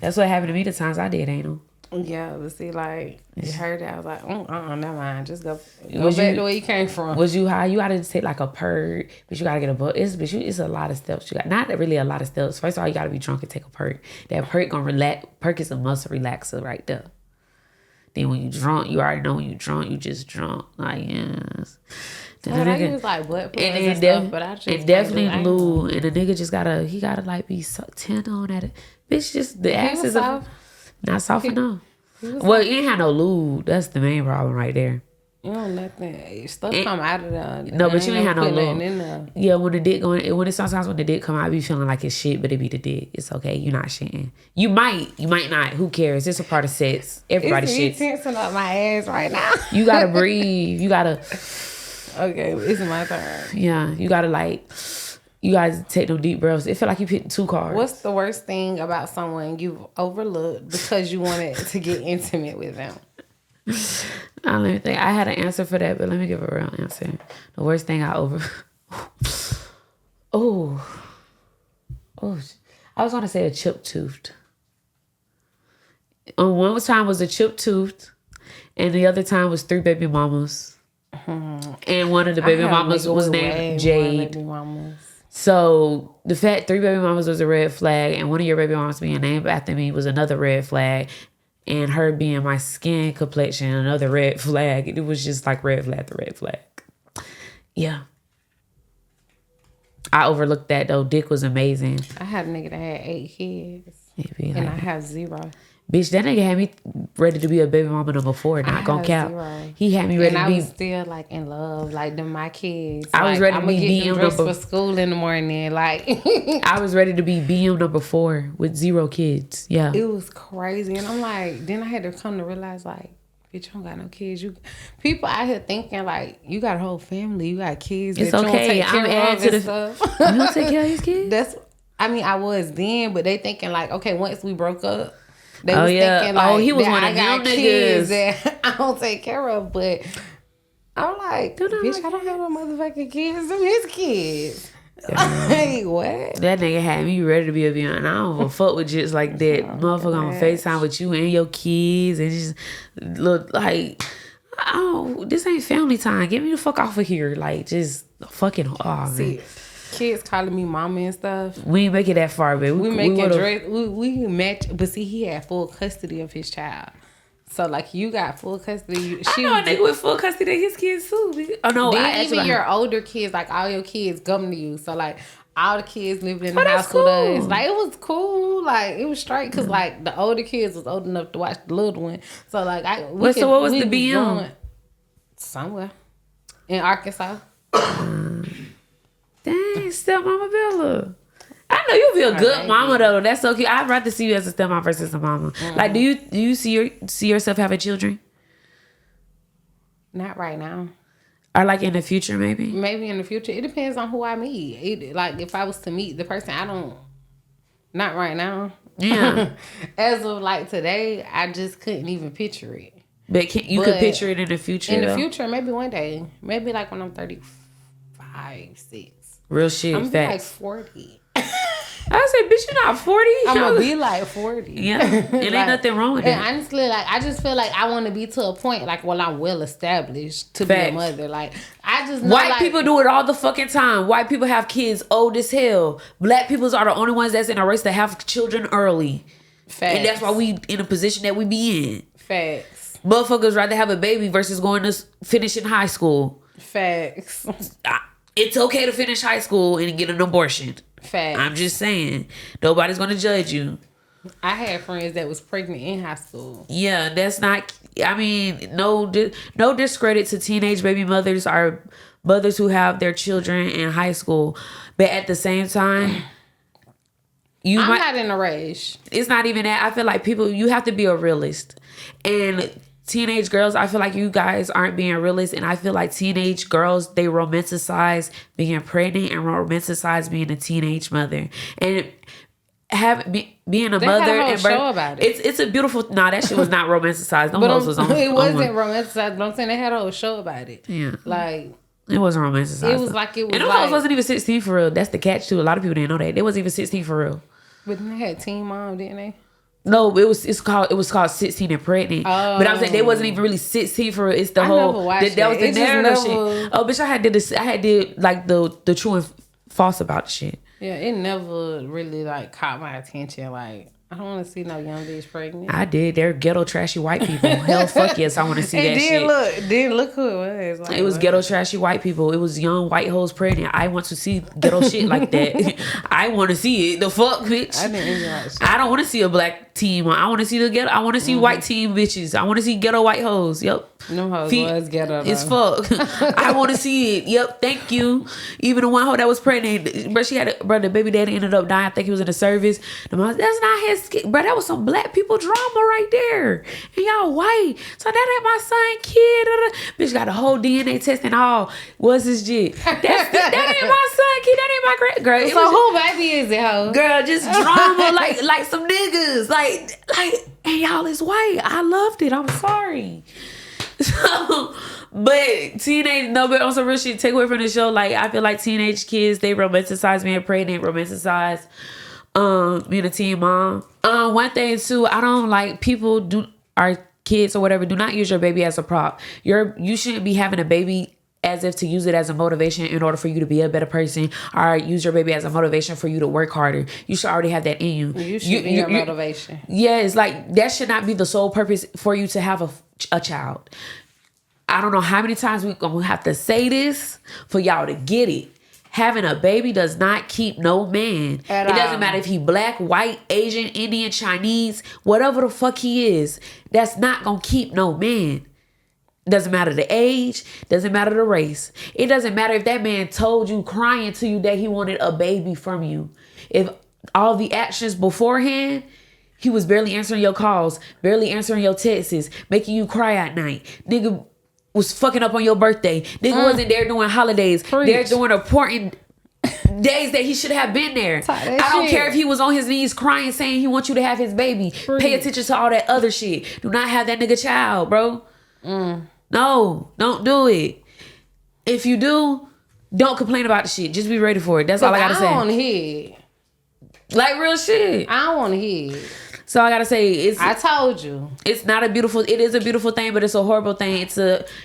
That's what happened to me the times I did anal.
Yeah, but see, like, it hurt. I was like, never mind. Just go back the way you came from.
Was you high? You gotta take like a perk, but you gotta get a book. It's a lot of steps. You got not really a lot of steps. First of all, you gotta be drunk and take a perk. That perk gonna relax. Perk is a muscle relaxer right there. Then when you drunk, you already know when you drunk, you just drunk. Like, yes.
I use like butt plugs and stuff, but I just
and definitely lube. And the nigga just gotta like be so tender on that. Bitch, just the ass is not soft enough. Well, you ain't had no lube. That's the main problem right there.
You know nothing. Stuff come out of there.
No, but you ain't had no lube. Yeah, when the dick sometimes when the dick come out, I be feeling like it's shit, but it be the dick. It's okay. You not shitting. You might not. Who cares? It's a part of sex. Everybody shits.
It's tensing up my ass right now.
You gotta breathe. You gotta.
Okay, it's my turn.
Yeah, you gotta you guys take them deep breaths. It feel like you hit 2 cars.
What's the worst thing about someone you've overlooked because you wanted to get intimate with them?
I don't even think I had an answer for that, but let me give a real answer. The worst thing I I was gonna say a chipped tooth. One time was a chipped tooth, and the other time was 3 baby mamas. And one of the baby mamas was named Jade. So the fact 3 baby mamas was a red flag, and one of your baby mamas being named after me was another red flag, and her being my skin complexion, another red flag. It was just like red flag to red flag. Yeah. I overlooked that though. Dick was amazing.
I had a nigga that had 8 kids, and I have 0.
Bitch, that nigga had me ready to be a baby mama number 4. Not gonna count.
0.
He had me ready to be.
I was still like in love, like them my kids.
I was ready to be BM
number for school in the morning. Like
I was ready to be BM number 4 with 0 kids. Yeah,
it was crazy, and I'm like, then I had to come to realize, like, bitch, you don't got no kids. You people out here thinking like you got a whole family, you got kids.
It's
that
okay.
You don't take care of and
stuff. You don't take care of these kids.
I was then, but they thinking like, okay, once we broke up. They was thinking like,
he was one of them
kids that I don't take care of, but I'm like, bitch, I don't have no motherfucking kids. Them his kids. Like, what?
That nigga had me ready to be a beyond. I don't give a fuck with just like that motherfucker on FaceTime with you and your kids and just look like, oh, this ain't family time. Get me the fuck off of here. Like, just fucking, man.
Kids calling me mama and stuff.
We ain't make it that far, baby.
We match, but see, he had full custody of his child. So like, you got full custody.
I know a nigga with full custody of his kids too. Oh no,
then even your older kids, like all your kids come to you. So like, all the kids living in the house with us. Like, it was cool. Like, it was straight because like the older kids was old enough to watch the little one. So like, what was the BM? Somewhere in Arkansas.
Dang, stepmama Bella. I know you'll be a good mama though. That's so cute. I'd rather see you as a stepmom versus a mama. Mm-hmm. Like, do you see yourself having children?
Not right now.
Or like in the future, maybe?
Maybe in the future. It depends on who I meet. Like if I was to meet the person, not right now.
Yeah.
As of like today, I just couldn't even picture it.
But you could picture it in the future.
In the future, maybe one day. Maybe like when I'm 35, 6.
Real shit.
I'm like 40.
I said, bitch, you're not 40.
I'm gonna be like 40.
Yeah. It ain't nothing wrong with that.
And honestly, like, I just feel like I want to be to a point, like, well, I'm well established to be a mother. Like, I I just know,
white people do it all the fucking time. White people have kids old as hell. Black people are the only ones that's in a race to have children early.
Facts. And
that's why we in a position that we be in.
Facts.
Motherfuckers rather have a baby versus going to finishing high school.
Facts.
It's okay to finish high school and get an abortion.
Facts.
I'm just saying. Nobody's going to judge you.
I had friends that was pregnant in high school.
Yeah, that's not... I mean, no discredit to teenage baby mothers or mothers who have their children in high school. But at the same time... I'm
not in a rush.
It's not even that. I feel like you have to be a realist. And teenage girls, I feel like you guys aren't being realist. And I feel like teenage girls, they romanticize being pregnant and romanticize being a teenage mother. And being a mother
had a whole
and
show about it.
It's a beautiful... Nah, that shit was not romanticized. Them hoes was on.
It wasn't romanticized, but I'm saying they had a whole show about it.
Yeah.
Like...
It wasn't romanticized.
It was like it was.
And them hoes wasn't even 16 for real. That's the catch too. A lot of people didn't know that. They wasn't even 16 for real.
But they had Teen Mom, didn't they?
No, it was called 16 and Pregnant. Oh. But I was like, they wasn't even really 16 for real. It's the whole that was the narrative shit. Oh, bitch, I had did like the true and false about the shit.
Yeah, it never really like caught my attention. Like, I don't want to see no young bitch pregnant.
I did. They're ghetto trashy white people. Hell, fuck yes, I want to see that shit.
Then look who it was. Like,
it was ghetto trashy white people. It was young white hoes pregnant. I want to see ghetto shit like that. I want to see it. The fuck, bitch.
I didn't enjoy that shit.
I don't want to see a black team. I want to see the ghetto. I want to see white team bitches. I want to see ghetto white hoes. Yep.
No hoes was ghetto.
It's fuck. I want to see it. Yep. Thank you. Even the one hoe that was pregnant, but the baby daddy ended up dying. I think he was in the service. The mom, that's not his. Bro, that was some black people drama right there. And y'all white. So that ain't my son kid. Bitch got a whole DNA test and all. What's his jit? That ain't my son kid. That ain't my great girl.
So who baby is it, ho?
Girl, just drama like some niggas. Like, and y'all is white. I loved it. I'm sorry. So, but but on some real shit, take away from the show. Like, I feel like teenage kids, they romanticize being pregnant, romanticize being a teen mom. One thing too, I don't like people our kids or whatever, do not use your baby as a prop. You shouldn't be having a baby as if to use it as a motivation in order for you to be a better person, or use your baby as a motivation for you to work harder. You should already have that in you.
You should be your motivation.
Yeah, it's like that should not be the sole purpose for you to have a child. I don't know how many times we're gonna have to say this for y'all to get it. Having a baby does not keep no man. It doesn't matter if he black, white, Asian, Indian, Chinese, whatever the fuck he is. That's not gonna keep no man. Doesn't matter the age, doesn't matter the race. It doesn't matter if that man told you, crying to you, that he wanted a baby from you. If all the actions beforehand, he was barely answering your calls, barely answering your texts, making you cry at night. Nigga was fucking up on your birthday. Nigga wasn't there during holidays. They're doing important days that he should have been there. I don't care if he was on his knees crying, saying he wants you to have his baby. Pay attention to all that other shit. Do not have that nigga child, bro. No, don't do it. If you do, don't complain about the shit. Just be ready for it. That's all I gotta say.
I don't want to hear it.
Like real shit.
I don't want to hear it.
So I gotta say,
I told you.
It is a beautiful thing, but it's a horrible thing.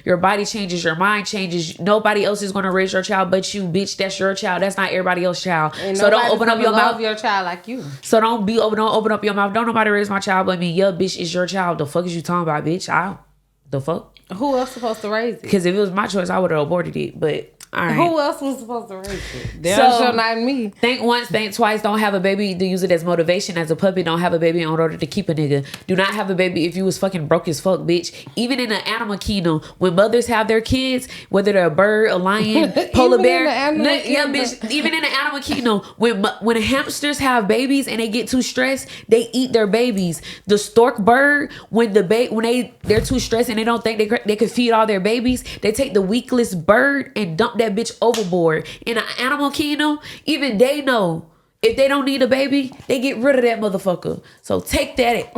Your body changes, your mind changes. Nobody else is gonna raise your child but you, bitch. That's your child. That's not everybody else's child.
And
so don't open up your mouth.
Love your child like you.
So don't open up your mouth. Don't nobody raise my child but me. Yeah, bitch, it's your child. The fuck is you talking about, bitch? The fuck?
Who else supposed to raise it?
Because if it was my choice, I would have aborted it. But all right.
Who else was supposed to raise it? So not me.
Think once, think twice. Don't have a baby to use it as motivation. As a puppy, don't have a baby in order to keep a nigga. Do not have a baby if you was fucking broke as fuck, bitch. Even in the animal kingdom, when mothers have their kids, whether they're a bird, a lion, polar bear, bitch. Even in the animal kingdom, when hamsters have babies and they get too stressed, they eat their babies. The stork bird, when they're too stressed and they don't think they could feed all their babies, they take the weaklest bird and dump that bitch overboard. In an animal kingdom, even they know if they don't need a baby, they get rid of that motherfucker. So take that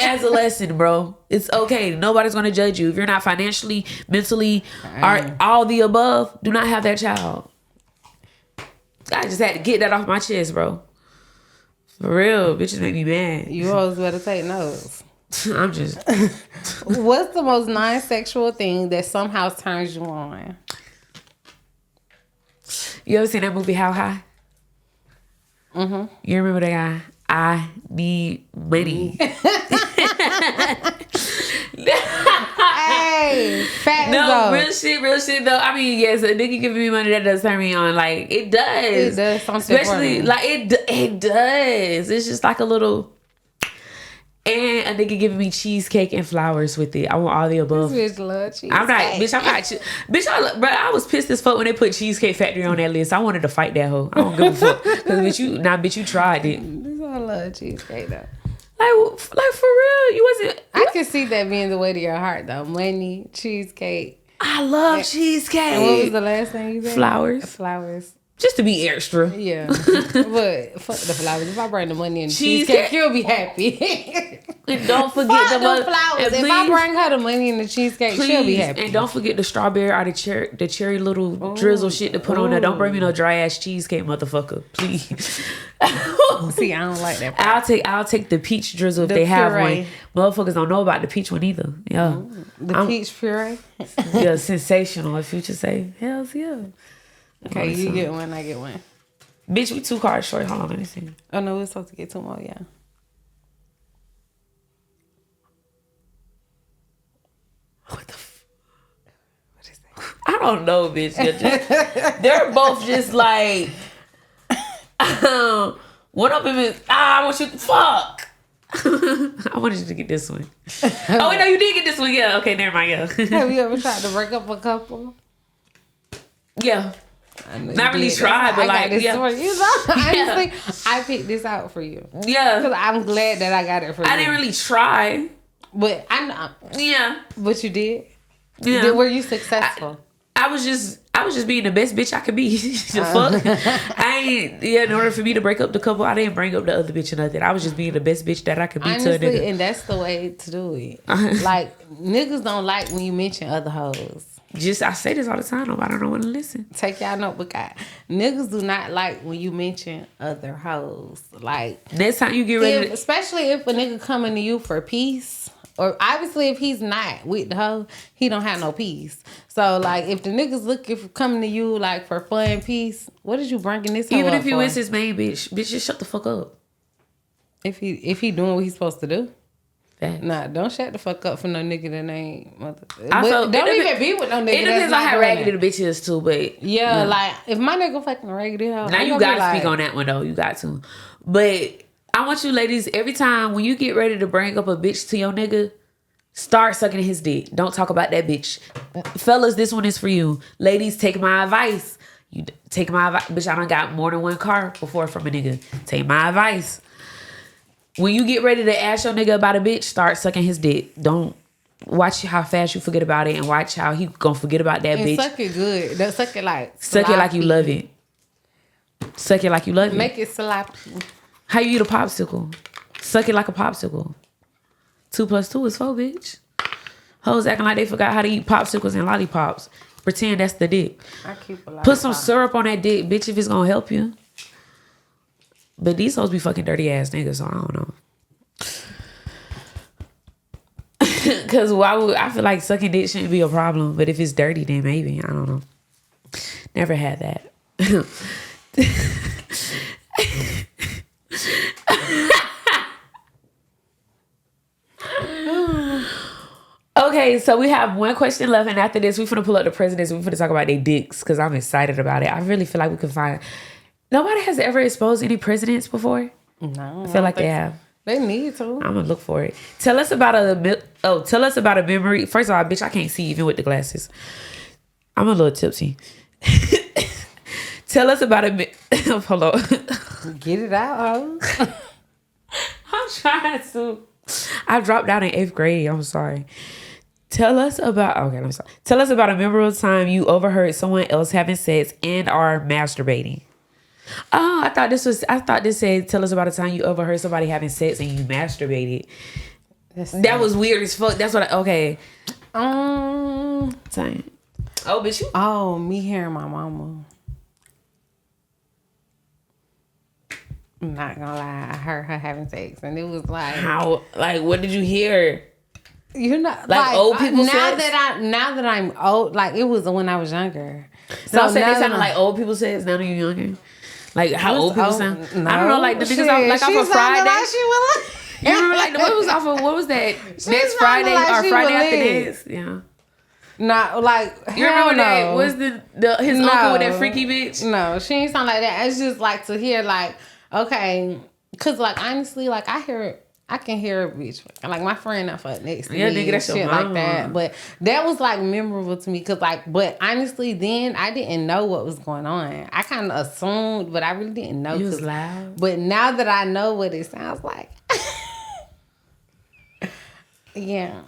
as a lesson, bro. It's okay. Nobody's gonna judge you if you're not financially, mentally, or all the above. Do not have that child. I just had to get that off my chest, bro. For real, bitches make me mad.
You always better take notes.
I'm just.
What's the most non-sexual thing that somehow turns you on?
You ever seen that movie How High?
Mm-hmm.
You remember that guy? I need money.
Hey, fat
no, real shit though. I mean, yes, a nigga giving me money, that does turn me on. Like, it does.
It does something.
Especially, like, it does. It's just like a little... And a nigga giving me cheesecake and flowers with it. I want all the above.
This bitch love cheesecake.
I'm not, bitch, bro, I was pissed as fuck when they put Cheesecake Factory on that list. I wanted to fight that hoe. I don't give a fuck. Because, bitch, you tried it.
I love cheesecake, though.
Like for real, you wasn't...
I can see that being the way to your heart, though. Money, cheesecake.
I love cheesecake.
And what was the last thing you said? Flowers.
Just to be extra.
Yeah. But fuck the flowers. If I bring the money and cheesecake, you'll be happy.
And don't forget the
flowers. If I bring her the money and the cheesecake, she'll be happy.
And don't forget the strawberry or the cherry little drizzle shit to put on there. Don't bring me no dry ass cheesecake, motherfucker. Please.
See, I don't like that
part. I'll take the peach drizzle if they have one. Motherfuckers don't know about the peach one either. Yeah.
The peach puree?
Yeah, sensational, if you should say. Hells yeah.
Okay, you get one, I get one.
Bitch, we 2 cards short. Hold on, let me see.
Oh, no, we're supposed to get 2 more, yeah.
What is that? I don't know, bitch. They're both just like... one of them is... I want you to... Fuck! I wanted you to get this one. Oh, wait, no, you did get this one. Yeah, okay, never mind, yeah.
Have you ever tried to break up a couple?
Yeah. Not really tried, but like,
yeah. Honestly, I picked this out for you.
Yeah.
Because I'm glad that I got it for you.
I didn't really try.
But I know.
Yeah.
But you did?
Yeah.
Were you successful?
I was just being the best bitch I could be. The fuck? In order for me to break up the couple, I didn't bring up the other bitch or nothing. I was just being the best bitch that I could be.
Honestly,
to a nigga.
And that's the way to do it. Like, niggas don't like when you mention other hoes.
I say this all the time. Nobody don't want to listen.
Take y'all notebook out. Niggas do not like when you mention other hoes. Like,
next time you get ready,
especially if a nigga coming to you for peace, or obviously if he's not with the hoe, he don't have no peace. So like, if the niggas looking for coming to you like for fun and peace, what is you bringing this hoe
even
up
if you
for?
is his main bitch, just shut the fuck up.
If he doing what he's supposed to do.
Facts.
Nah, don't shut the fuck up for no nigga that ain't
don't
even be with no nigga.
It depends on how raggedy the bitch is too, but
yeah, like if my nigga fucking raggedy hoe,
now you gotta speak on that one though. You got to. But I want you ladies, every time when you get ready to bring up a bitch to your nigga, start sucking his dick. Don't talk about that bitch. Fellas, this one is for you. Ladies, take my advice. You take my advice. Bitch, I done got more than one car before from a nigga. Take my advice. When you get ready to ask your nigga about a bitch, start sucking his dick. Don't watch how fast you forget about it and watch how he gonna forget about that bitch.
Suck it good. Don't suck it like
suck it like you love it. Suck it like you love it.
Make it sloppy.
How you eat a popsicle? Suck it like a popsicle. 2 + 2 is 4, bitch. Hoes acting like they forgot how to eat popsicles and lollipops. Pretend that's the dick.
I keep a lot.
Put some syrup on that dick, bitch, if it's gonna help you. But these hoes be fucking dirty ass niggas, so I don't know. Cause I feel like sucking dick shouldn't be a problem, but if it's dirty, then maybe. I don't know. Never had that. Okay, so we have one question left, and after this, we finna pull up the presidents. We finna talk about their dicks, because I'm excited about it. I really feel like we can find... Nobody has ever exposed any presidents before?
No.
I feel like they have.
They need to.
I'm gonna look for it. Tell us about a memory. First of all, bitch, I can't see even with the glasses. I'm a little tipsy. Tell us about a... Hold on.
Get it out, huh?
I'm trying to... I dropped out in 8th grade. I'm sorry. Tell us about a memorable time you overheard someone else having sex and are masturbating. Oh, I thought this said tell us about a time you overheard somebody having sex and you masturbated. That was weird as fuck. That's what okay. Time. Oh, bitch, you.
Oh, me hearing my mama. I'm not gonna lie, I heard her having sex and it was like
how, like, what did you hear?
You know,
like old people
now
sex?
now that I'm old, like it was when I was younger.
So I'm saying they sounded like old people sex now that you're younger. Like how old people sound.
No,
I don't know, like the niggas off of Friday. You remember like what was off of what was that? Next Friday or Friday after this? Yeah.
Not like
you remember that was his uncle with that freaky bitch?
No, she ain't sound like that. It's just like to hear like, okay, cause like honestly, like I can hear a bitch like my friend I fuck next to me,
nigga, that's
shit
your
like
mama.
that. But that was like memorable to me, cause like, but honestly, then I didn't know what was going on. I kind of assumed, but I really didn't know.
It was loud.
But now that I know what it sounds like, yeah.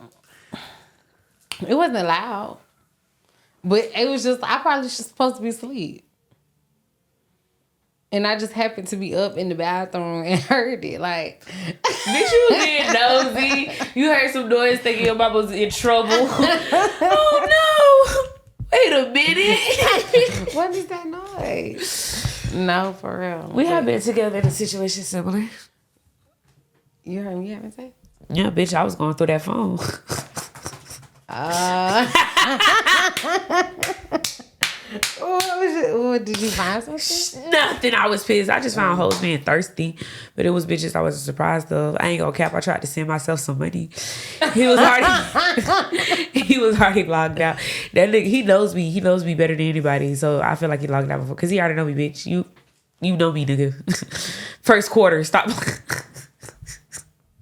It wasn't loud. But it was just, I probably just supposed to be asleep. And I just happened to be up in the bathroom and heard it. Like,
bitch, you was being nosy. You heard some noise thinking your mama was in trouble. Oh no! Wait a minute.
What is that noise? No, for real.
We have been together in a situation similar.
You heard me having sex?
Yeah, bitch, I was going through that phone.
What did you find something?
Nothing. I was pissed. I just found hoes being thirsty, but it was bitches I wasn't surprised of. I ain't gonna cap. I tried to send myself some money. He was already logged out. That nigga, he knows me. He knows me better than anybody. So I feel like he logged out before because he already know me, bitch. You know me, nigga. First quarter. Stop.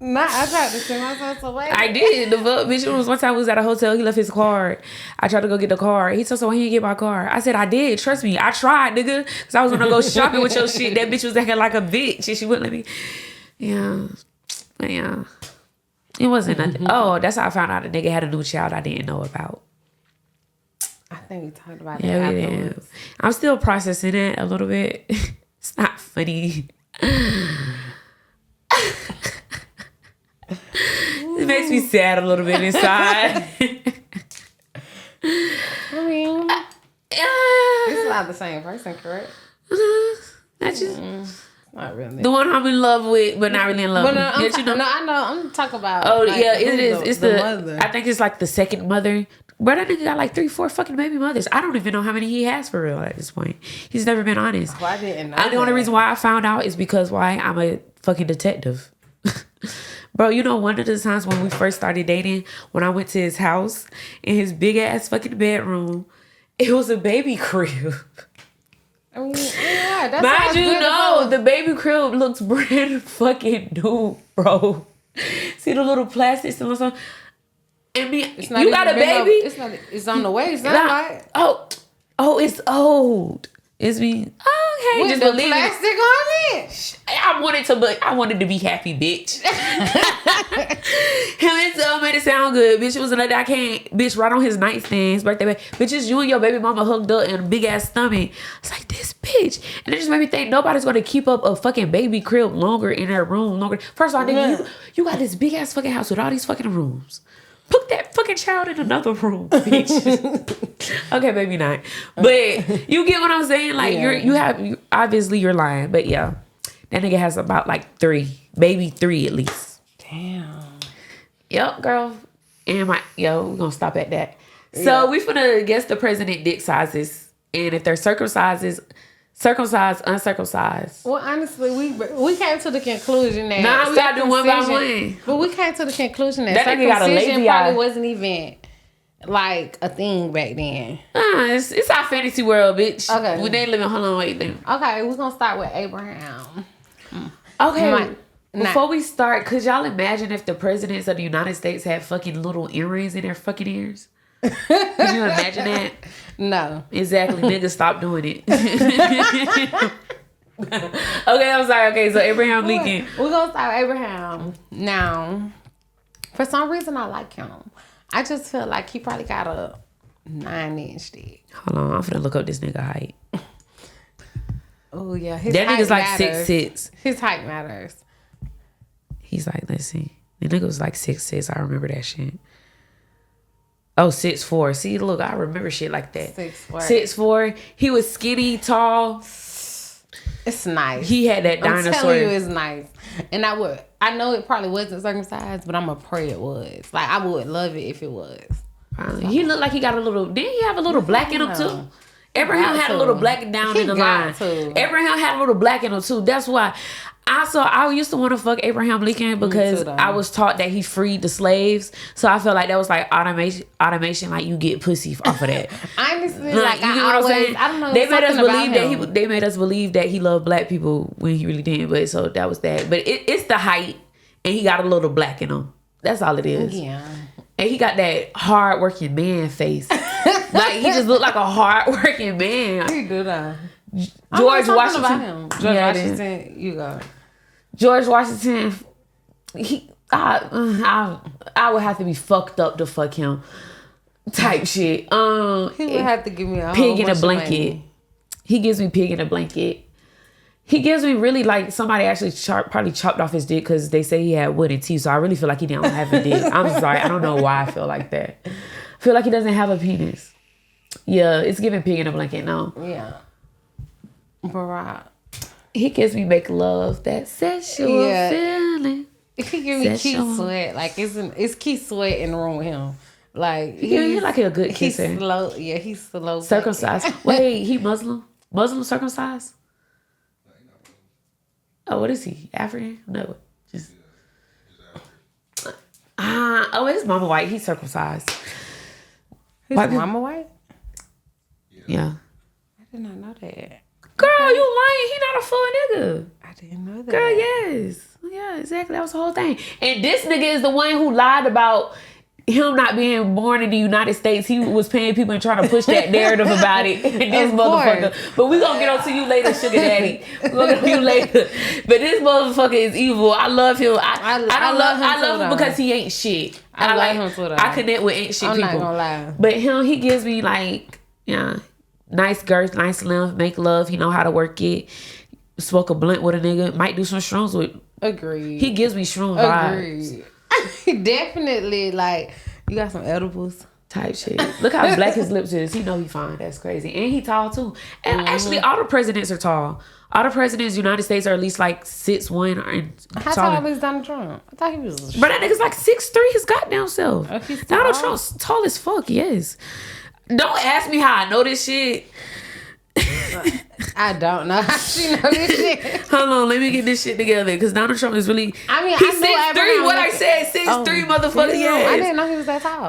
Nah, I tried to send myself some money.
I did. The fuck, bitch. It was one time we was at a hotel. He left his card. I tried to go get the card. He told me he didn't get my card. I said I did. Trust me. I tried, nigga. Because I was gonna go shopping with your shit. That bitch was acting like a bitch and she wouldn't let me. Yeah. But yeah. It wasn't nothing. Oh, that's how I found out a nigga had a new child I didn't know about.
I think we talked about that
afterwards. I'm still processing it a little bit. It's not funny. It makes me sad a little bit inside.
I mean, it's not the same person, correct?
That's just
not really.
the one I'm in love with, but not really in love with.
No, I know. I'm talking about.
Oh
like,
yeah, it is. It's the
mother.
I think it's like the second mother. Bro, that nigga got like 3-4 fucking baby mothers. I don't even know how many he has for real at this point. He's never been honest.
Oh, I didn't know.
The only reason why I found out is because I'm a fucking detective. Bro, you know, one of the times when we first started dating, when I went to his house in his big ass fucking bedroom, it was a baby crib.
I mean, yeah, that's
mind you, no, the baby crib looks brand fucking new, bro. See the little plastic still or something? And me, you got a baby?
It's on the way. It's not like.
Oh, it's old. It's me. Okay,
with
just
the
believe
plastic
it.
on it.
I wanted to be happy, bitch. Him and Tom made it sound good, bitch. It was another I can't, bitch. Right on his nightstand, his birthday. Bitch, it's you and your baby mama hooked up in a big ass stomach. It's like this bitch, and it just made me think nobody's gonna keep up a fucking baby crib longer in their room longer. First of all, nigga, you got this big ass fucking house with all these fucking rooms. Put that fucking child in another room, bitch. Okay, maybe not. But you get what I'm saying? Like, you obviously you're lying. But yeah, that nigga has about like 3 at least.
Damn.
Yep, girl. And we're gonna stop at that. So we finna guess the president dick sizes. And if they're circumcised, uncircumcised.
Well, honestly, we came to the conclusion that
we gotta do one by one.
But we came to the conclusion that
nigga got a lazy
circumcision
eye.
probably wasn't even like a thing back then.
It's our fantasy world, bitch.
Okay,
we ain't living. Hold on, wait. Then.
Okay, we're gonna start with Abraham.
Okay. Before we start, could y'all imagine if the presidents of the United States had fucking little earrings in their fucking ears? Could you imagine that?
No.
Exactly. Niggas, stop doing it. Okay, I'm sorry. Okay, so Abraham Lincoln.
We're going to start with Abraham. Now, for some reason, I like him. I just feel like he probably got a 9-inch dick.
Hold on. I'm finna look up this nigga height.
Oh, yeah.
That nigga's like 6'6".
His height matters.
He's like, let's see. The nigga was like 6'6". I remember that shit. Oh, 6'4". See, look, I remember shit like that.
6'4".
6'4". He was skinny, tall.
It's nice.
He had that dinosaur.
I'm telling you, it's nice. And I know it probably wasn't circumcised, but I'm going to pray it was. Like, I would love it if it was.
He looked like he got a little, didn't he have a little black in him too? Abraham had a little black down in the line. Abraham had a little black in him too. That's why I used to want to fuck Abraham Lincoln because I was taught that he freed the slaves. So I felt like that was like automation, like you get pussy off of that.
Honestly,
like you know what I'm saying? I don't know. They made us believe that he loved black people when he really didn't. But so that was that. But it's the height, and he got a little black in him. That's all it is.
Yeah.
And he got that hard working man face. Like he just looked like a hard working man.
He do that.
George Washington.
George Washington, you go.
George Washington. I would have to be fucked up to fuck him. Type shit.
He would have to give me a
pig in a blanket. He gives me pig in a blanket. He gives me really like somebody actually probably chopped off his dick because they say he had wooden teeth. So I really feel like he didn't have a dick. I'm sorry. I don't know why I feel like that. I feel like he doesn't have a penis. Yeah, it's giving pig in a blanket now.
Yeah. Barack.
He gives me make love, that sexual feeling.
He gives me Keith Sweat. Like it's Keith Sweat in the room with him. Like
he's like a good kisser.
He's slow. Yeah, he's slow.
Circumcised. Wait, he Muslim? Muslim circumcised? Oh, what is he? African? No, just his mama white. He's circumcised.
His mama white?
Yeah.
I did not know that.
Girl, you lying? He not a full nigga.
I didn't know that.
Girl, yes. Yeah, exactly. That was the whole thing. And this nigga is the one who lied about him not being born in the United States. He was paying people and trying to push that narrative about it. And this motherfucker. But we gonna get on to you later, sugar daddy. We gonna get on to you later. But this motherfucker is evil. I love him. I love him because he ain't shit.
I like him too, though.
I connect with ain't shit people.
I'm not gonna lie.
But he gives me like, nice girth, nice length, make love. He know how to work it. Smoke a blunt with a nigga. Might do some shrooms with.
Agreed.
He gives me shroom vibes.
Agreed. Definitely, like, you got some edibles
type shit. Look how black his lips is. He know he fine. That's crazy. And he tall too. And actually, all the presidents are tall. All the presidents in the United States are at least like 6'1".
How tall is Donald Trump? I thought he was.
But that nigga's like 6'3", his goddamn self. Oh, Donald Trump's tall as fuck. Yes. Don't ask me how I know this shit.
I don't know how she know this shit.
Hold on, let me get this shit together because Donald Trump is really.
I mean,
he's 6'3". What I said, 6'3", motherfucker. Yes.
I didn't know he was that tall.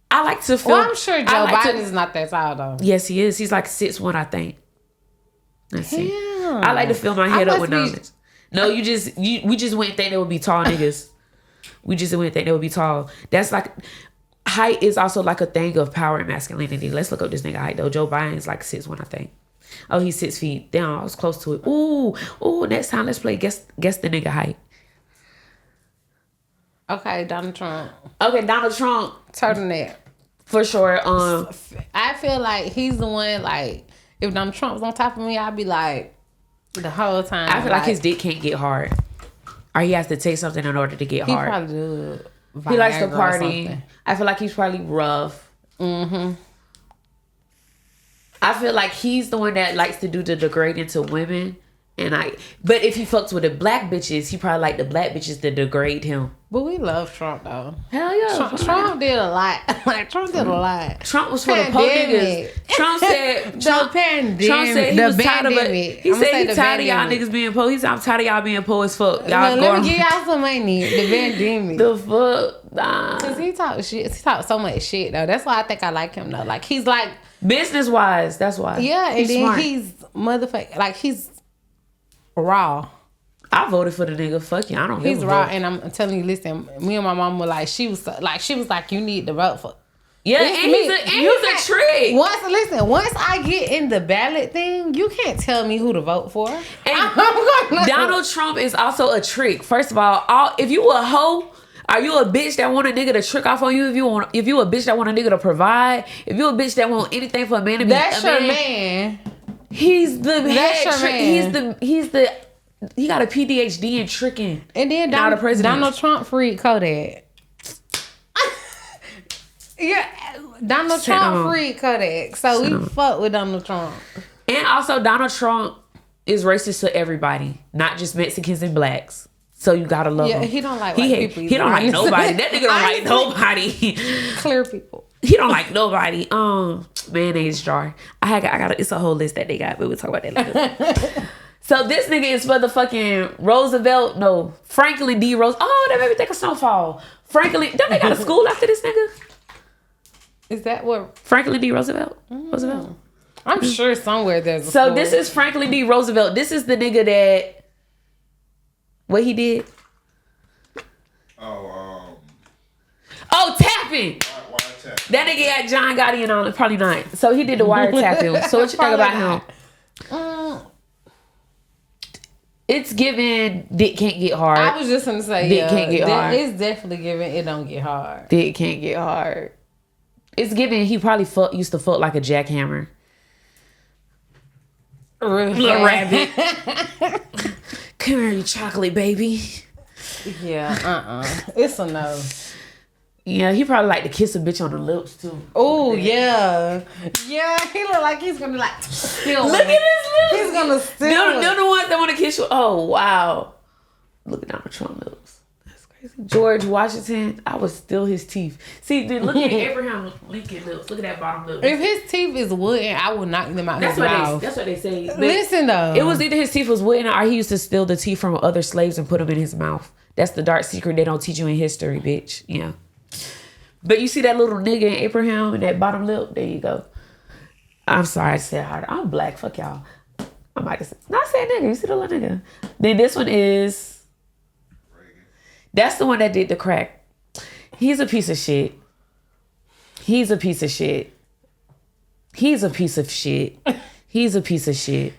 I like to feel.
Well, I'm sure Joe Biden is not that tall though.
Yes, he is. He's like 6'1", I think. Let's see. I like to fill my head up with knowledge. No, we just wouldn't think they would be tall niggas. We just wouldn't think they would be tall. That's like. Height is also like a thing of power and masculinity. Let's look up this nigga height though. Joe Biden is like 6'1", I think. Oh, he's 6 feet. Damn, I was close to it. Ooh. Next time, let's play guess the nigga height.
Okay, Donald Trump.
Okay, Donald Trump.
Turtleneck.
For sure.
I feel like he's the one. Like, if Donald Trump's on top of me, I'd be like the whole time.
I feel like his dick can't get hard, or he has to take something in order to get hard.
He probably do.
He likes to party. I feel like he's probably rough.
Mm-hmm.
I feel like he's the one that likes to do the degrading to women. But if he fucks with the black bitches, he probably like the black bitches to degrade him.
But we love Trump though.
Hell yeah.
Trump did a lot. Like Trump did a lot.
Trump was for the poor niggas. Trump said Trump said he was tired of it. He said he's tired of y'all niggas being poor. He said I'm tired of y'all being poor as fuck.
Let me give y'all some money. The pandemic.
The fuck?
Cause he talk shit. He talk so much shit though. That's why I think I like him though. Like he's like
business wise. That's why.
Yeah, and then
smart.
He's motherfucking like he's raw.
I voted for the nigga. Fuck you. I don't.
He's raw, and I'm telling you. Listen, me and my mom were like, she was like, you need to vote for.
Yeah, and he's a trick.
Once I get in the ballot thing, you can't tell me who to vote for.
And Donald Trump is also a trick. First of all, if you a hoe, are you a bitch that want a nigga to trick off on you? If you a bitch that want a nigga to provide, if you a bitch that want anything for a man to be
that's your man.
He's the head trick. He got a PhD in tricking.
And then Donald Trump freed Kodak. Yeah, Donald Trump freed Kodak. So we fuck with Donald Trump.
And And also, Donald Trump is racist to everybody, not just Mexicans and blacks. So you gotta love him.
He don't like white people.
He don't like nobody. That nigga don't like nobody.
Clear people.
He don't like nobody. Mayonnaise jar. I got. It's a whole list that they got, but we'll talk about that later. So this nigga is motherfucking Roosevelt. No, Franklin D. Roosevelt. Oh, that made me think of Snowfall. Franklin. Don't they got a school after this nigga?
Is that what
Franklin D. Roosevelt? Roosevelt.
I'm sure somewhere there's a
So
school.
this is Franklin D. Roosevelt. This is the nigga that. What he did? Oh, tapping. That nigga had John Gotti and all. Probably not. So he did the wiretapping. So what you think about him? It's given dick can't get hard.
I was just gonna say
dick can't get hard.
It's definitely given it don't get hard.
Dick can't get hard. It's given he probably used to fuck like a jackhammer. Little rabbit. Come here, you chocolate baby.
Yeah, It's a no.
Yeah, he probably like to kiss a bitch on the lips too.
Oh yeah. Yeah, he look like he's gonna be like steal.
Look at his lips.
He's gonna steal.
They're the ones that want to kiss you. Oh wow. Look at Donald Trump lips. That's crazy. George Washington, I would steal his teeth. See, then look at Abraham Lincoln lips. Look at that bottom lip.
If his teeth is wooden, I would knock them out his mouth.
That's what they say. But
listen though.
It was either his teeth was wooden or he used to steal the teeth from other slaves and put them in his mouth. That's the dark secret they don't teach you in history, bitch. Yeah. But you see that little nigga in Abraham and that bottom lip? There you go. I'm sorry I said hard. I'm black. Fuck y'all. I might have said, not say nigga. You see the little nigga? Then this one is, that's the one that did the crack. He's a piece of shit. He's a piece of shit. He's a piece of shit. He's a piece of shit.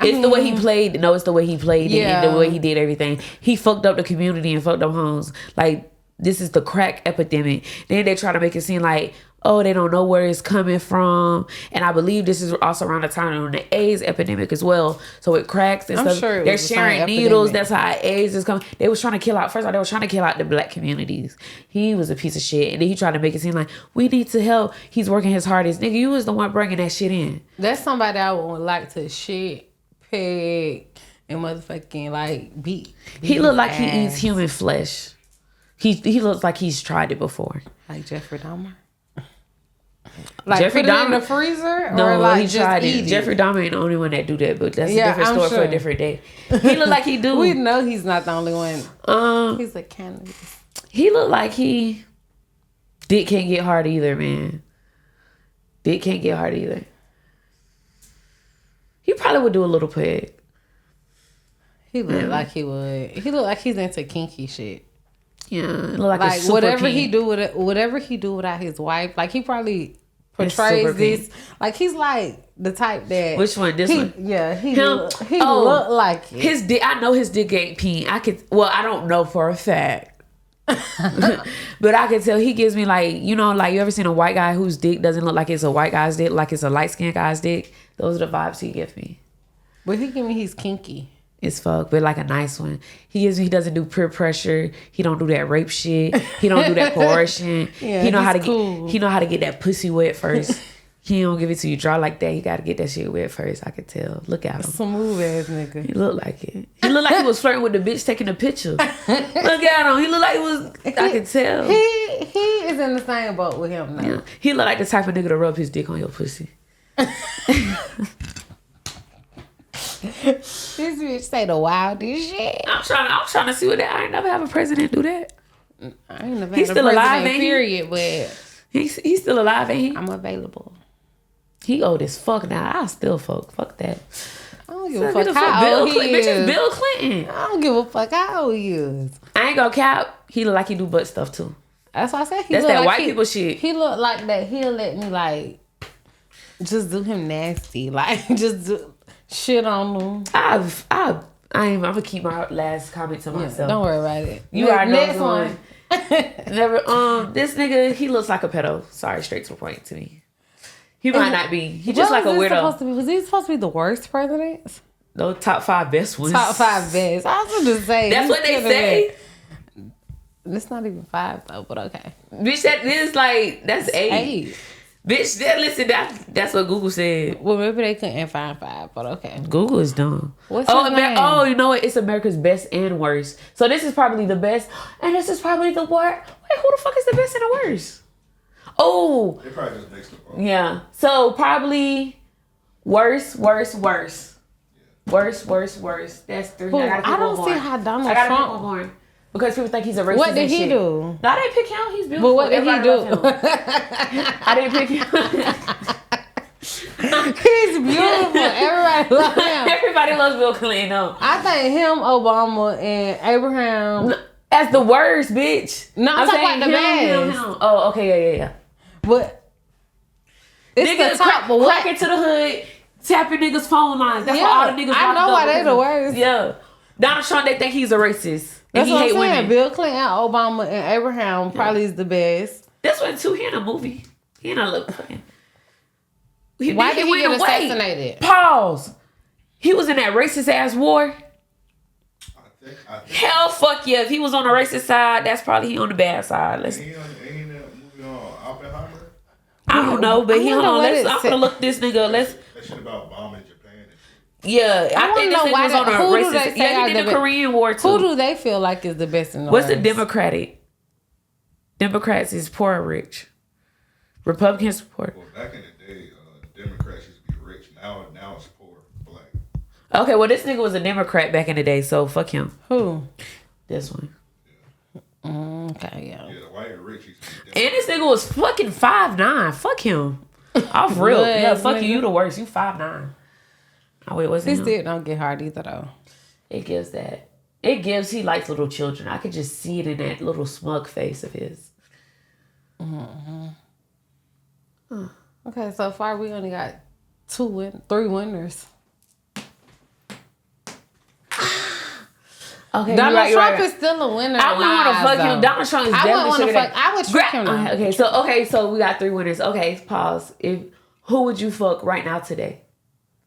It's the way he played. No, it's the way he played it and the way he did everything. He fucked up the community and fucked up homes. Like, this is the crack epidemic. Then they try to make it seem like, oh, they don't know where it's coming from. And I believe this is also around the time of the AIDS epidemic as well. So it cracks and stuff.
Sure
they're sharing needles. That's how AIDS is coming. They was trying to kill out, first of all, they were trying to kill out the black communities. He was a piece of shit. And then he tried to make it seem like, we need to help. He's working his hardest. Nigga, you was the one bringing that shit in.
That's somebody I would like to shit, peg, and motherfucking like beat.
He look like he eats human flesh. He looks like he's tried it before.
Like Jeffrey Dahmer? Like
Jeffrey
put it
Dahmer
in the freezer?
No,
or like
he
just
tried
eat
it. Jeffrey Dahmer ain't the only one that do that, but that's a different story for a different day. He look like he do.
We know he's not the only one. He's a cannabis.
He look like he dick can't get hard either, man. Dick can't get hard either. He probably would do a little peg.
He look like he would. He look like he's into kinky shit.
Yeah, it look like
whatever he do with it, whatever he do without his wife, like he probably portrays this. Like he's like the type that.
Which one? This one?
Yeah, he look like it.
His dick. I know his dick ain't peen. I don't know for a fact. But I can tell he gives me like, you know, like you ever seen a white guy whose dick doesn't look like it's a white guy's dick, like it's a light skinned guy's dick. Those are the vibes he gives me.
But he give me he's kinky.
It's fuck, but like a nice one. He doesn't do peer pressure. He don't do that rape shit. He don't do that coercion. He know how to get that pussy wet first. He don't give it to you dry like that. He got to get that shit wet first. I could tell. Look at him.
Smooth ass nigga.
He look like it. He look like he was flirting with the bitch taking the picture. Look at him. He look like he was. I could tell.
He is in the same boat with him now.
Yeah. He look like the type of nigga to rub his dick on your pussy.
This bitch say the wildest shit.
I'm trying to see what that. I ain't never have a president do that.
I ain't never
He's
had
still
a
alive,
president,
ain't he?
period, but
He's still alive, ain't he?
I'm available.
He old as fuck now. I'll still fuck. Fuck that.
I don't give a fuck how old he is.
Bitch, it's Bill Clinton.
I don't give a fuck how old he is.
I ain't gonna cap. He look like he do butt stuff too.
That's why I said
that's that white people shit.
He look like that. He'll let me like just do him nasty, like just do shit on him. I'm gonna keep my last comment to myself. Don't worry about it.
You are next one. Never. This nigga, he looks like a pedo. Sorry, straight to the point to me. He might not be. He just like a weirdo.
Was he supposed to be the worst presidents?
No, top 5 best ones.
Top 5 best. I was gonna say.
That's what they say.
It's not even 5 though, but okay.
Bitch, that is like, that's 8. Bitch, listen, that's what Google said.
Well, maybe they couldn't find 5, but okay.
Google is dumb.
What's his name?
Oh, you know what? It's America's best and worst. So this is probably the best, and this is probably the worst. Wait, who the fuck is the best and the worst? Oh.
They probably just mixed up.
Yeah. So probably worst. Worst. That's 3.
I don't see how Donald Trump.
Because people think he's a racist.
What did he do?
No, I didn't pick him. He's beautiful.
But what did he do?
I didn't pick him.
He's beautiful. Everybody loves him.
Everybody loves Bill Clinton. No.
I think him, Obama, and Abraham.
That's the worst, bitch.
No, I'm talking about the best.
Oh, okay, yeah.
But it's
niggas
the top. But what?
Crack into the hood, tapping niggas' phone lines. That's why all the niggas.
I know why they the worst.
Yeah. Donald Trump, they think he's a racist. And
That's
he
what
hate
I'm saying.
women.
Bill Clinton, Obama, and Abraham probably is the best.
This one too. He in a movie. He in a look fucking.
Why did he get assassinated?
Pause. He was in that racist ass war.
I think
Hell, fuck yeah. If he was on the racist side, that's probably he on the bad side.
Ain't that movie on Oppenheimer?
I don't know, but I'm gonna look this nigga.
That shit about bombing Japan and shit.
Yeah, I think this nigga was on a racist. Yeah, he did the Korean War too.
Who do they feel like is the best in the
What's
worst?
the Democratic? Democrats is poor or rich. Republicans poor.
Well, back in the day, Democrats used to be rich. Now it's poor, black.
Okay, well this nigga was a Democrat back in the day, so fuck him.
Who?
This one.
Okay, yeah.
Yeah, the white and rich used to be
And this nigga was fucking 5'9". Fuck him. Off real. Yeah, fuck you. You the worst. You 5'9". Oh wait, what's
He
him?
still don't get hard either though.
It gives that. It gives he likes little children. I could just see it in that little smug face of his.
Okay, so far we only got 3 winners.
Okay,
Donald Trump is still a winner.
I wouldn't want to fuck him. Donald Trump is definitely
fuck. I would trick him.
Okay, so we got 3 winners. Okay, pause. Who would you fuck right now today?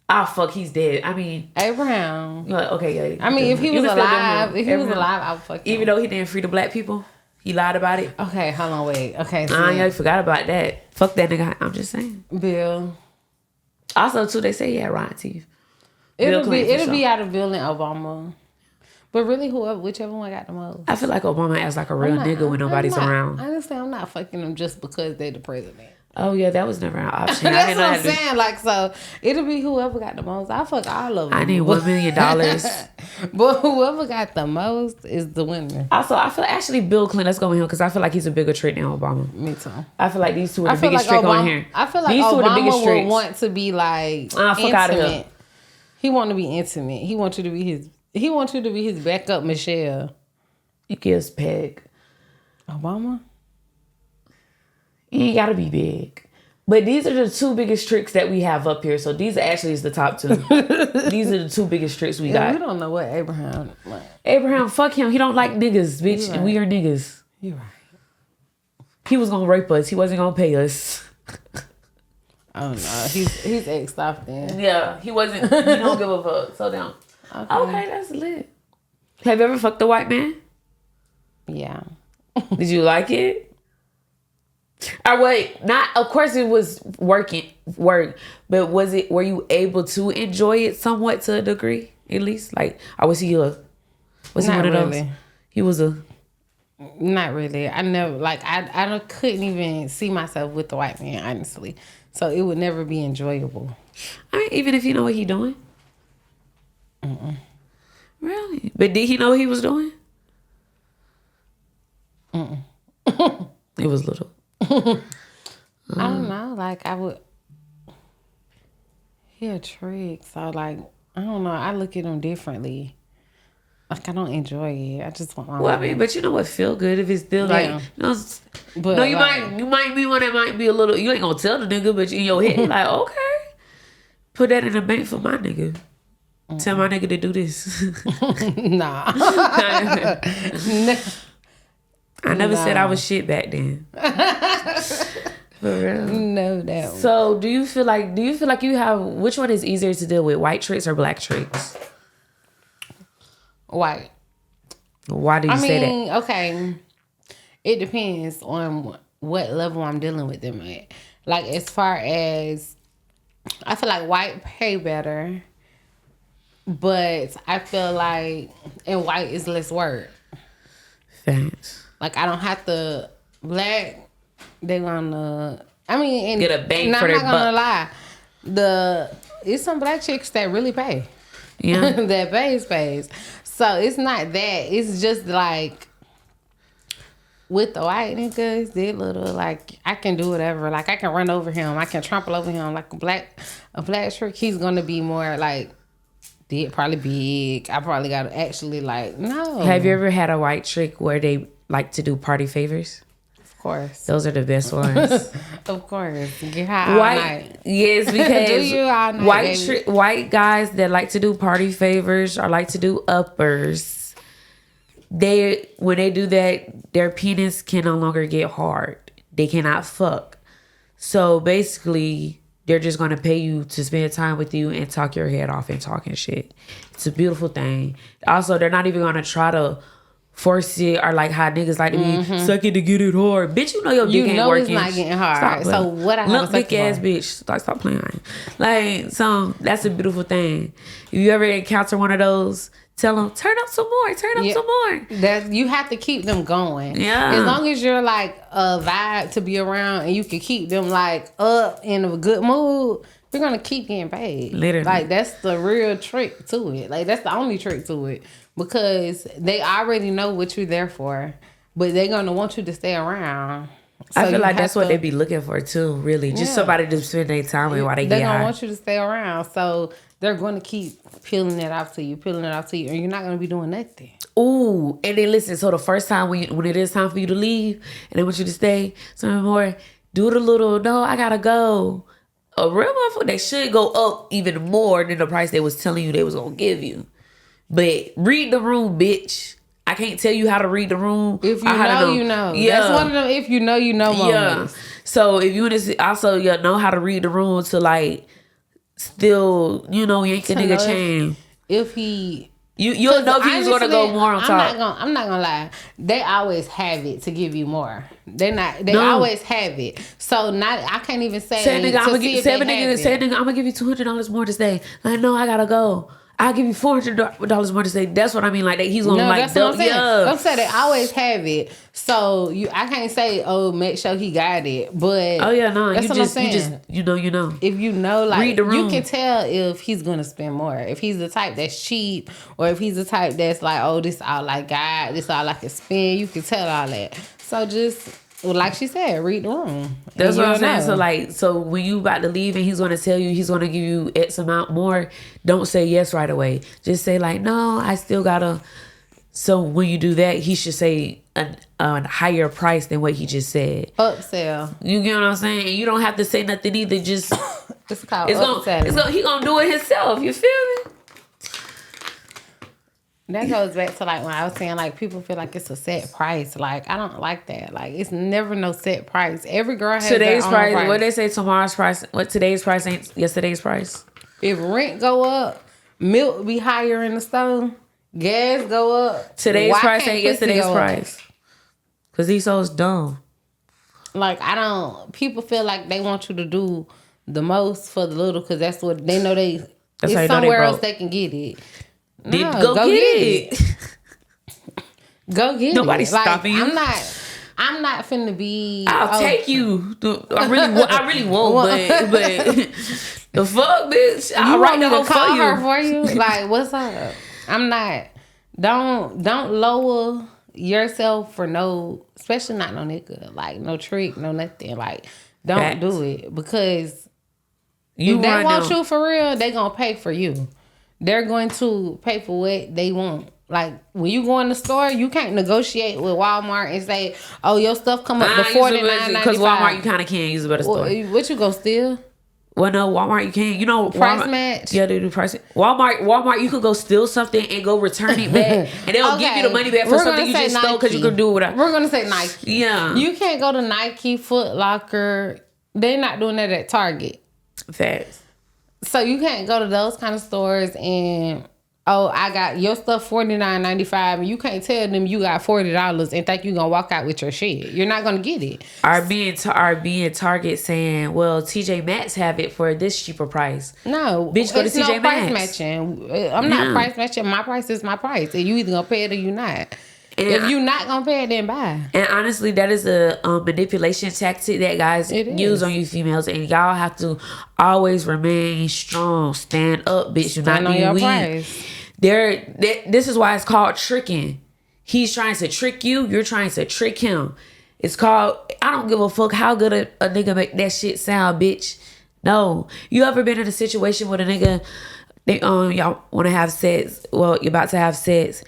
I'll fuck. He's dead. I mean,
Abraham.
Okay, yeah.
I mean, if he was alive, I would fuck him.
Even though he didn't free the black people, he lied about it.
Okay, hold on, wait. Okay,
so I forgot about that. Fuck that nigga. I'm just saying.
Bill.
Also, too, they say he had rotten teeth.
It'll be out of Bill and Obama. But really, whichever one got the most.
I feel like Obama acts like a real nigga when nobody's around.
Honestly, I'm not fucking them just because they're the president.
Oh yeah, that was never an option.
That's what I'm saying. Like, so it'll be whoever got the most. I fuck all of them.
I need $1 million.
But whoever got the most is the winner.
Also, I feel actually Bill Clinton. Let's go with him because I feel like he's a bigger trick than Obama.
Me too.
I feel like these two are the biggest trick on here.
I feel like Obama would want to be like
fuck out of here.
He want to be intimate. He wants you to be his. He wants you to be his backup, Michelle.
He gives peg.
Obama?
You ain't gotta be big. But these are the 2 biggest tricks that we have up here. So these actually is the top 2. These are the 2 biggest tricks we got.
We don't know what Abraham like.
Abraham, fuck him. He don't like niggas, bitch.
Right.
And we are niggas.
You're right.
He was gonna rape us. He wasn't gonna pay us.
Oh no, he's exed off then.
Yeah, he wasn't. He don't give a fuck. So down. Okay, that's lit. Have you ever fucked a white man?
Yeah.
Did you like it? Or wait, not. Of course, it was work, but were you able to enjoy it somewhat to a degree, at least? Like, or was he one of those? He was a.
Not really. I never I couldn't even see myself with the white man, honestly. So it would never be enjoyable.
I mean, even if you know what he doing. Really? But did he know what he was doing? It was little.
I don't know. Like, I would. He a trick. So, like, I don't know. I look at him differently. Like, I don't enjoy it. I just want my
I mean, but you know what feel good if it's still like, you know,
but
no, you might be one that might be a little, you ain't gonna tell the nigga, but in your head, you're like, okay, put that in the bank for my nigga. Tell my nigga to do this.
Nah.
I never said I was shit back then. For real.
No doubt.
So do you feel like you have, which one is easier to deal with, white tricks or black tricks?
White.
Why do you say that?
I mean, okay. It depends on what level I'm dealing with them at. Like, as far as, I feel like white pay better, but I feel like in white is less work.
Thanks.
Like, I don't have to, black, they gonna, I mean, and
Get a bang for their buck.
I'm not gonna lie. It's some black chicks that really pay.
Yeah.
That pays. So it's not that. It's just like with the white niggas, they little like I can do whatever. Like I can run over him. I can trample over him. Like a black trick, he's gonna be more like probably big. I probably gotta actually like no.
Have you ever had a white trick where they like to do party favors?
Of course.
Those are the best ones.
Of course. Get high all night.
Yes, because
do you all night,
white guys that like to do party favors or like to do uppers, when they do that, their penis can no longer get hard. They cannot fuck. So basically, they're just gonna pay you to spend time with you and talk your head off and talking shit. It's a beautiful thing. Also, they're not even gonna try to force it or like how niggas like to be suck it to get it hard. Bitch, you know your dick ain't working.
You know it's not getting hard. So what I have to
big ass bitch. Stop playing. Like, so that's a beautiful thing. If you ever encounter one of those, tell them, turn up some more.
That you have to keep them going.
Yeah.
As long as you're like a vibe to be around and you can keep them like up in a good mood, you're gonna keep getting paid.
Literally.
Like that's the real trick to it. Like that's the only trick to it. Because they already know what you're there for, but they're gonna want you to stay around. So
I feel like that's what they be looking for too, really. Just somebody to spend their time with while they get high.
They're gonna want you to stay around. So they're gonna keep peeling it off to you, and you're not gonna be doing nothing.
Ooh, and then listen, so the first time when it is time for you to leave and they want you to stay some more, do the little, no, I gotta go. A real motherfucker, they should go up even more than the price they was telling you they was gonna give you. But read the room, bitch. I can't tell you how to read the room.
If you know, you know. Yeah. That's one of them if you know, you know moments.
Yeah. So if you also know how to read the room to like still, yank a nigga chain.
If he...
You'll know if he's gonna go more on top.
I'm not gonna lie. They always have it to give you more. They always have it. So I can't even say
nigga, I'm gonna give you $200 more to stay. Like, no, I gotta go. I'll give you $400 more to say. That's what I mean. Like that, he's gonna
that's what I'm saying. I'm saying they always have it. So I can't say, make sure he got it. But that's what I'm saying.
You know.
If you know, like
read the room.
You can tell if he's gonna spend more. If he's the type that's cheap, or if he's the type that's like, this all I got, this all I can spend. You can tell all that. So just. Well, like she said, read the room.
That's what I'm saying. So when you about to leave and he's going to tell you he's going to give you X amount more, don't say yes right away. Just say like, no, I still gotta. So when you do that, he should say a higher price than what he just said.
Upsell.
You get what I'm saying? You don't have to say nothing either. Just
it's called upselling.
He gonna do it himself. You feel me?
That goes back to like when I was saying like people feel like it's a set price. Like I don't like that. Like it's never no set price. Every girl has
today's
their own
price. What they say tomorrow's price? What today's price ain't yesterday's price.
If rent go up, milk be higher in the store, gas go up.
Today's price ain't yesterday's price. Cause these souls dumb.
Like people feel like they want you to do the most for the little because that's what they know it's somewhere else they can get it. No, go get it. Go get it.
Nobody's stopping you.
I'm not finna be.
I'll take you. I really won't. But the fuck, bitch. I'll write the whole
call her for you. Like, what's up? I'm not. Don't lower yourself for especially not no nigga. Like no trick, no nothing. Like don't do it because if they want you for real, they gonna pay for you. They're going to pay for what they want. Like, when you go in the store, you can't negotiate with Walmart and say, your stuff come up to $49.95.
Because Walmart, you kind of can't use a better store.
What you go steal?
Well, no, Walmart, you can't.
Price match?
Yeah, they do price. Walmart, you could go steal something and go return it back. And they'll give you the money back for something you just stole because you could do it without.
We're going to say Nike.
Yeah.
You can't go to Nike, Foot Locker. They're not doing that at Target.
Facts.
So you can't go to those kind of stores and oh, I got your stuff $49.95, and you can't tell them you got $40 and think you gonna walk out with your shit. You're not gonna get it.
Are being Target saying, well, TJ Maxx have it for this cheaper price.
No,
bitch, go to TJ Maxx.
Price matching. I'm not price matching. My price is my price, and you either gonna pay it or you not. And if you're not gonna pay it, then buy.
And honestly, that is a manipulation tactic that guys use on you females, and y'all have to always remain strong. Stand up, bitch. Do not be weak. This is why it's called tricking. He's trying to trick you. You're trying to trick him. It's called, I don't give a fuck how good a nigga make that shit sound, bitch. No. You ever been in a situation with a nigga, y'all want to have sex, well, you're about to have sex,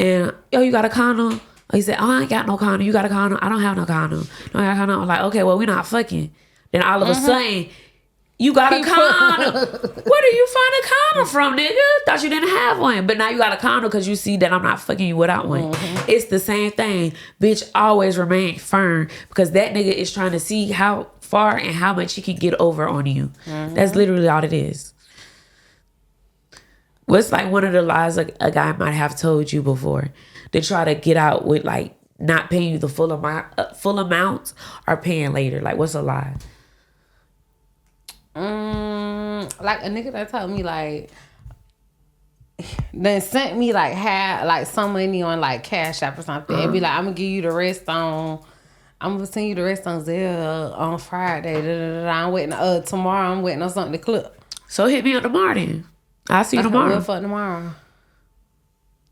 and, yo, you got a condom? He said, oh, I ain't got no condom. You got a condom? I don't have no condom. No, I got a condom. I'm like, okay, well, we're not fucking. Then all of a sudden, you got a condom. Where do you find a condom from, nigga? Thought you didn't have one. But now you got a condom because you see that I'm not fucking you without one. It's the same thing. Bitch, always remain firm, because that nigga is trying to see how far and how much he can get over on you. That's literally all it is. What's like one of the lies a guy might have told you before to try to get out with, like, not paying you the full amount or paying later? Like, what's a lie?
Like a nigga that told me, like, then sent me like some money on like Cash App or something, and be like, I'm gonna give you the rest on, I'm gonna send you the rest on Zelle on Friday. I'm waiting tomorrow. I'm waiting on something to clip.
So hit me up tomorrow then. I'll see you tomorrow.
We'll fuck tomorrow.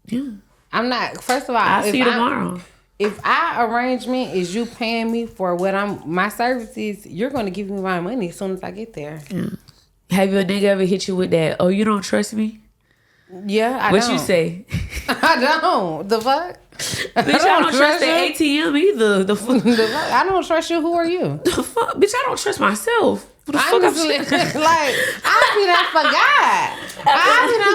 Yeah.
I'm not. First of all,
I'll see you tomorrow.
If our arrangement is you paying me for what my services, you're gonna give me my money as soon as I get there.
Yeah. Have your nigga ever hit you with that? Oh, you don't trust me?
Yeah, I
don't. What
you
say?
I don't. The fuck?
Bitch, I don't trust the ATM either. The fuck?
I don't trust you. Who are you?
The fuck? Bitch, I don't trust myself. What the
Honestly,
fuck
I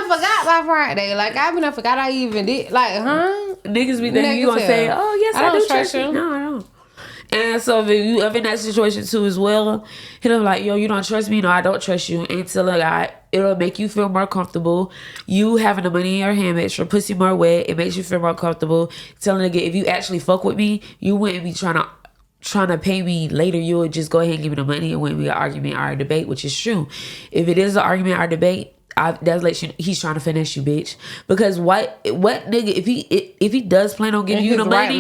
forgot by Friday. Like, I forgot I even did. Like, huh?
Niggas be thinking you gonna say, oh, yes, I do trust you. No, I don't. And so if you ever in that situation too as well, hit them like, yo, you don't trust me? No, I don't trust you. And tell a guy, it'll make you feel more comfortable. You having the money in your hand makes your pussy more wet. It makes you feel more comfortable. Telling a nigga, if you actually fuck with me, you wouldn't be trying to pay me later. You would just go ahead and give me the money, and wouldn't be an argument or a debate, which is true. If it is an argument or debate, that's like he's trying to finesse you, bitch. Because what nigga, if he does plan on giving you the money,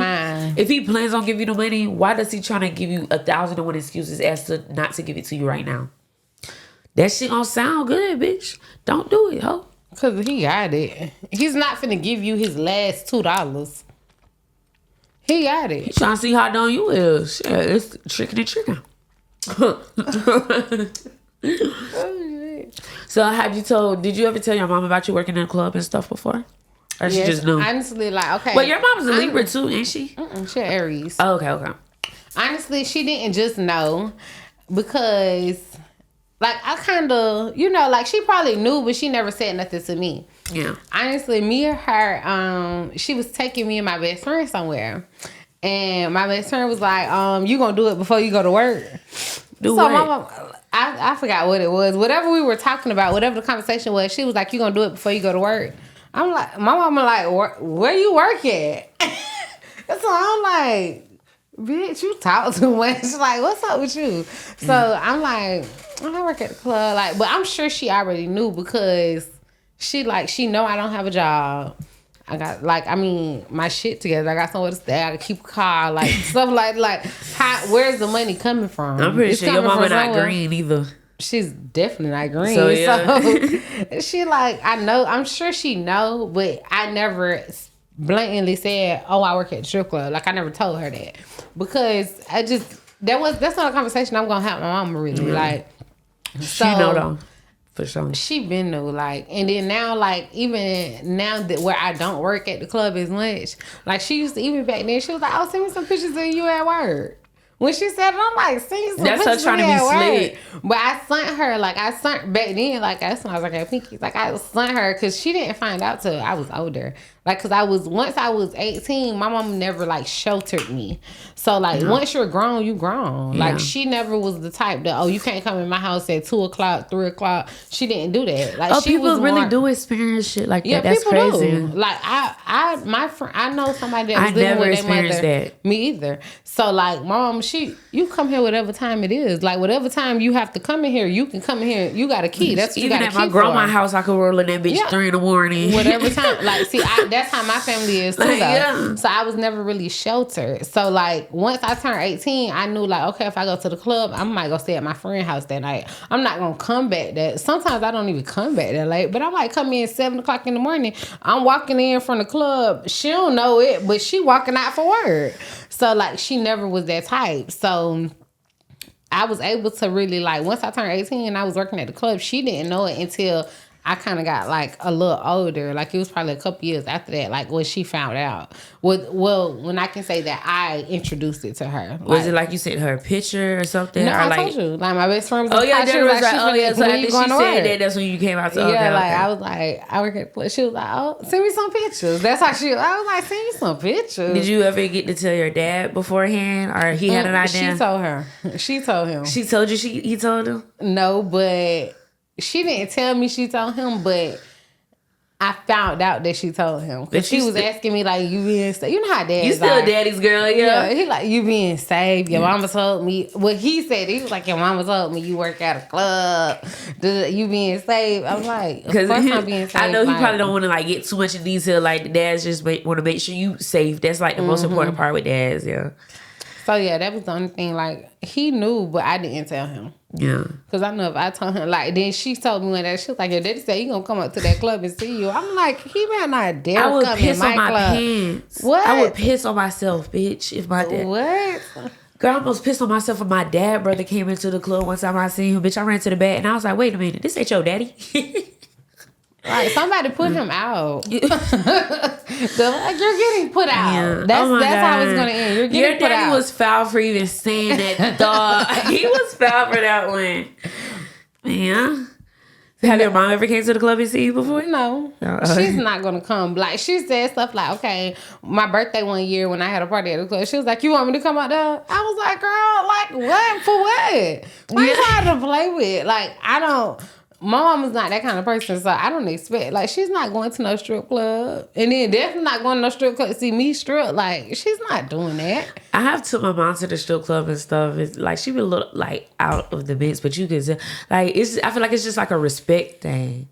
if he plans on giving you the money, why does he trying to give you 1,001 excuses as to not to give it to you right now? That shit gonna sound good, bitch. Don't do it, ho.
Cause he got it. He's not finna give you his last $2. He got it.
He trying to see how done you is. Shit, it's tricking and tricking. So did you ever tell your mom about you working in a club and stuff before? Or she just knew?
Honestly, like, okay.
But your mom's a Libra too, ain't she?
She Aries.
Oh, okay.
Honestly, she didn't just know, because, like, I kind of, like, she probably knew, but she never said nothing to me.
Yeah.
Honestly, me and her, she was taking me and my best friend somewhere. And my best friend was like, you gonna do it before you go to work?
Do what?
My mom, I forgot what it was. Whatever we were talking about, whatever the conversation was, she was like, you gonna do it before you go to work? I'm like, my mama like, where you work at? So I'm like, bitch, you talk too much. Like, what's up with you? So I'm like, I work at the club. Like, but I'm sure she already knew, because she know I don't have a job. I got, my shit together. I got somewhere to stay. I can keep a car, like, stuff like where's the money coming from?
I'm pretty sure your mama not green either.
She's definitely not green.
So, yeah.
So she I'm sure she know, but I never blatantly said, oh, I work at the strip club. Like, I never told her that, because that's not a conversation I'm gonna have with my mama, really. Mm-hmm. Like,
she know though. For sure.
She been though, like, and then now, like, even now that where I don't work at the club as much, like, she used to, even back then, she was like, oh, send me some pictures of you at work. When she said it, I'm like, send me some pictures
her trying to be slick.
But I sent her, back then, like, that's when I was like, at Pinky's, like, I sent her, because she didn't find out till I was older. Like, cause once I was 18, my mom never like sheltered me. So like once you're grown, you grown. Like she never was the type that, you can't come in my house at 2:00, 3:00. She didn't do that. Like she
people
was
really do experience shit like that. That's
people
crazy.
do. Like my friend, I know somebody that was living with their mother. That. Me either. So like mom, you come here whatever time it is. Like whatever time you have to come in here, you can come in here. You got a key. That's what you got a key for. Even at my grandma's
house, I could roll in that bitch 3 a.m.
Whatever time. Like see, that's how my family is too. Though. So I was never really sheltered. So like once I turned 18, I knew like, okay, if I go to the club, I might go stay at my friend's house that night. I'm not gonna come back that. Sometimes I don't even come back that late, but I might come in 7:00 in the morning. I'm walking in from the club. She don't know it, but she walking out for work. So like she never was that type. So I was able to really like once I turned 18 and I was working at the club, she didn't know it until I kind of got like a little older. Like it was probably a couple years after that, like when she found out. When I can say that I introduced it to her.
Was it like you sent her a picture or something?
No,
or
I told you. Like my best friend was
she was like,
so after she
said that, that's when you came out to
I was like, I work at the place. She was like, send me some pictures. That's how I was like, send me some pictures.
Did you ever get to tell your dad beforehand or he had an idea?
She told her. She told him.
She told you he told him?
No, but she didn't tell me she told him, but I found out that she told him. Because she was asking me, like, you being saved. You know how dads
You still
are.
Daddy's girl, yeah.
He like, you being saved. Your mama told me. What he said, he was like, your mama told me you work at a club. You being saved. I'm like, of course I'm being saved.
I know he probably don't want to, like, get too much in detail. Like, the dads just want to make sure you safe. That's, like, the most important part with dads, yeah.
So, yeah, that was the only thing. Like, he knew, but I didn't tell him.
Yeah.
Because I know if I told him, like, then she told me when that, she was like, your daddy said he gonna come up to that club and see you. I'm like, he might not dare come in my club. I would piss on my pants.
What? I would piss on myself, bitch, if my dad.
What?
Girl, I almost pissed on myself when my dad brother came into the club one time. I seen him, bitch. I ran to the back and I was like, wait a minute, this ain't your daddy.
Like somebody put him out. Like you're getting put out. Yeah. That's how it's gonna end. You're getting put out. Your daddy
was foul for even saying that, dog. He was foul for that one. Man. Have your mom ever came to the club and seen you before?
No. She's not gonna come. Like she said stuff like, okay, my birthday one year when I had a party at the club, she was like, you want me to come out there? I was like, girl, like what? For what? What are you trying to play with? Like I don't. My mama's not that kind of person, so I don't expect, like, she's not going to no strip club. And then definitely not going to no strip club to see me strip. Like, she's not doing that.
I have took my mom to the strip club and stuff. It's like, she be a little, like, out of the mix, but you can, like, I feel like it's just like a respect thing.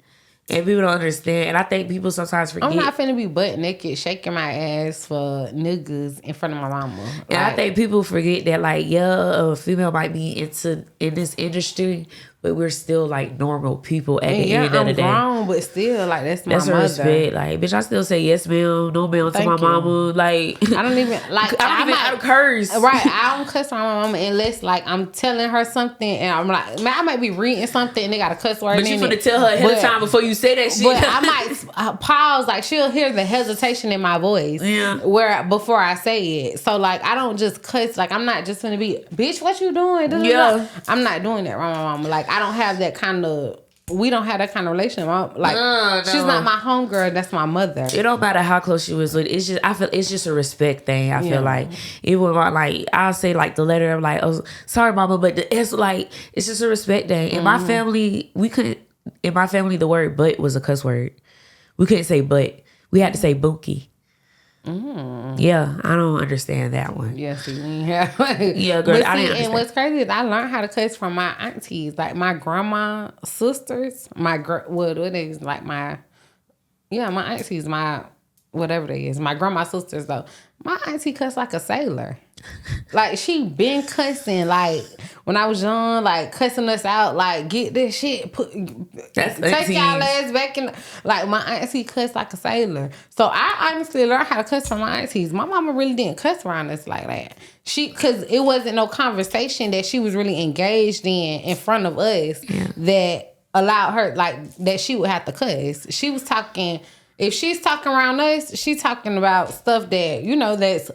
And people don't understand. And I think people sometimes forget.
I'm not finna be butt naked shaking my ass for niggas in front of my mama.
And I think people forget that, like, a female might be in this industry, but we're still like normal people at the end of the day.
I'm grown, but still, like that's my mother. That's
respect. Like, bitch, I still say yes, ma'am, no, ma'am to my mama. Like,
I don't even like.
I don't even curse.
Right, I don't cuss my mama unless like I'm telling her something, and I'm like, man, I might be reading something and they got a cuss word.
But you finna tell her ahead of time before you say that shit.
But I might pause. Like she'll hear the hesitation in my voice. Yeah. Before I say it, so like I don't just cuss. Like I'm not just gonna be, bitch, what you doing? Yeah. I'm not doing that around my mama. Like I don't have that kind of. We don't have that kind of relationship. Like no. She's not my homegirl. That's my mother.
It don't matter how close she was with. It's just I feel it's just a respect thing. I feel like it would like I'll say like the letter of like, oh sorry mama, but it's like it's just a respect thing. In my family, we couldn't. In my family, the word "but" was a cuss word. We couldn't say "but." We had to say "bookie." Yeah, I don't understand that one.
Yeah,
yeah, girl. I didn't
and what's crazy is I learned how to cuss from my aunties, like my grandma sisters, my aunties, my whatever they is, my grandma sisters though. My auntie cuss like a sailor. Like she been cussing like when I was young, like cussing us out, like get this shit, take y'all ass back in. Like my auntie cuss like a sailor. So I honestly learned how to cuss from my aunties. My mama really didn't cuss around us like that. Cause it wasn't no conversation that she was really engaged in front of us that allowed her like that she would have to cuss. She was talking. If she's talking around us, she's talking about stuff that that's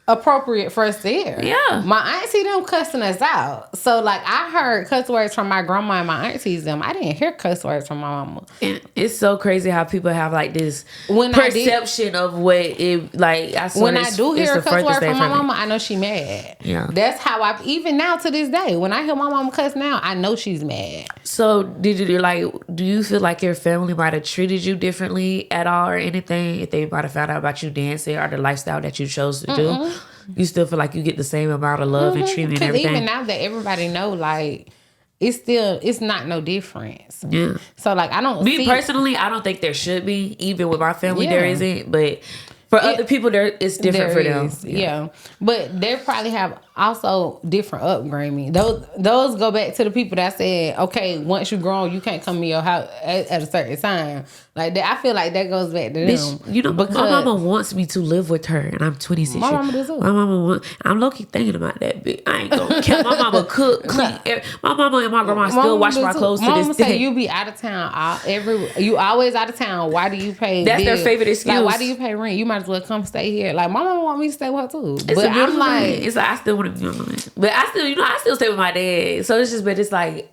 appropriate for us to hear.
Yeah.
My auntie them cussing us out. So like I heard cuss words from my grandma and my aunties them. I didn't hear cuss words from my mama.
And it's so crazy how people have like this perception of what it like. I swear
when I do hear a cuss word from my mama, I know she mad.
Yeah.
That's how I even now to this day, when I hear my mama cuss now, I know she's mad.
So do you feel like your family might have treated you differently at all or anything if they might have found out about you dancing or the lifestyle that you chose to do? You still feel like you get the same amount of love and treatment and everything?
Even now that everybody know, like, it's not no difference.
Yeah.
So, like, I don't
personally, I don't think there should be. Even with my family, there isn't. But for other people, it's different for them.
Yeah. But they probably have also different upbringing. Those go back to the people that said, okay, once you're grown, you can't come to your house at a certain time. Like that, I feel like that goes back to them.
You know, because my mama wants me to live with her, and I'm 26.
My mama does too.
My mama I'm low-key thinking about that, but I ain't gonna count. My mama cook, clean. My mama and my grandma still wash my clothes to this day.
Say you be out of town you always out of town. Why do you pay?
That's their favorite excuse.
Like, why do you pay rent? You might as well come stay here. Like my mama want me to stay with her too. But I'm like,
it's like I still want to be, but I still stay with my dad. So it's like,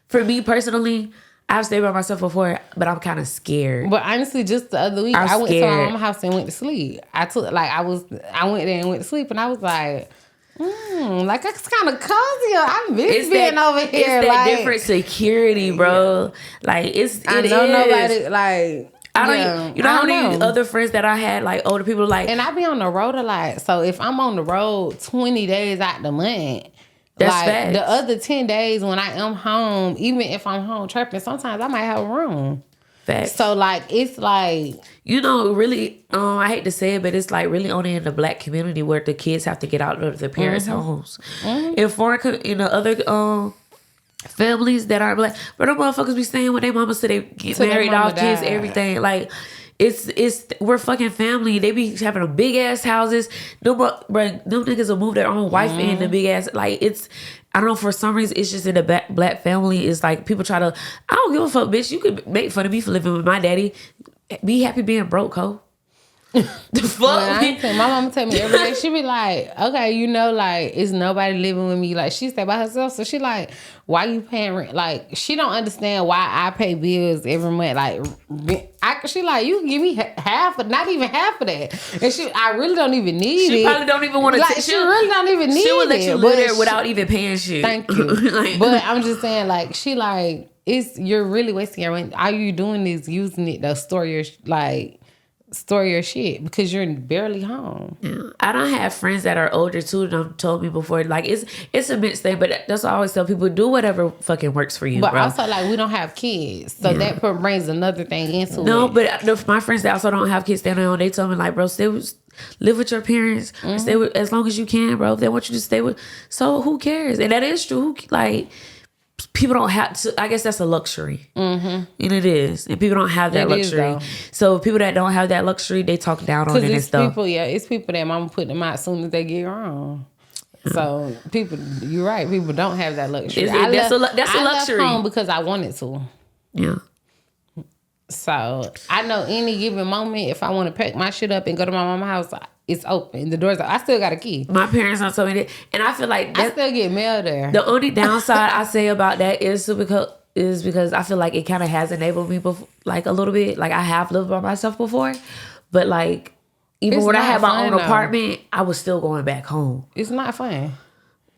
for me personally, I've stayed by myself before, but I'm kind of scared.
But honestly, just the other week, I went to my mama's house and went to sleep. I went there and went to sleep, and I was like, like it's kind of cozy. I miss being over here.
It's that different security, bro. Like
nobody like.
I don't how many other friends that I had, like older people, like,
and I be on the road a lot. So if I'm on the road 20 days out the month.
That's
like
facts.
The other 10 days when I am home, even if I'm home trapping, sometimes I might have a room.
Facts.
So like it's like,
really, I hate to say it, but it's like really only in the black community where the kids have to get out of their parents' homes. In the other families that aren't black, but them motherfuckers be staying with their mama so they get married, all kids, everything. Like we're fucking family. They be having a big ass houses. Them niggas will move their own wife in the big ass. Like I don't know, for some reason it's just in the black family. It's like people try to. I don't give a fuck, bitch. You could make fun of me for living with my daddy. Be happy being broke, ho. The fuck?
My mama tell me every day, she be like, okay, like, it's nobody living with me. Like, she stay by herself. So she like, why you paying rent? Like, she don't understand why I pay bills every month. Like, she like, you can give me half, but not even half of that. And I really don't even need it.
She probably don't even want to.
Like, she really don't even need it.
She would let you live there without even paying shit.
Thank you. But I'm just saying, like, she like, you're really wasting your money. All you doing is using it to store your shit because you're barely home.
Yeah. I don't have friends that are older too that told me before, like, it's a mixed thing, but that's what I always tell people, do whatever fucking works for you,
but
bro.
Also, like, we don't have kids, so that brings another thing into it.
No, but my friends that also don't have kids standing on, they tell me, like, bro, live with your parents, stay with as long as you can, bro. If they want you to stay with, so who cares? And that is true. Like, people don't have to. I guess that's a luxury, and it is. And people don't have that luxury. So people that don't have that luxury, they talk down on it and stuff.
It's people that mama put them out as soon as they get wrong. So people, you're right. People don't have that luxury.
That's a luxury.
I left home because I wanted to.
Yeah.
So I know any given moment, if I want to pack my shit up and go to my mama's house, it's open. The door's open. I still got a key.
My parents don't tell me that, and I feel like
I still get mail there.
The only downside I say about that is because I feel like it kind of has enabled me before, like a little bit. Like I have lived by myself before, but like even when I had my own apartment, I was still going back home.
It's not fun.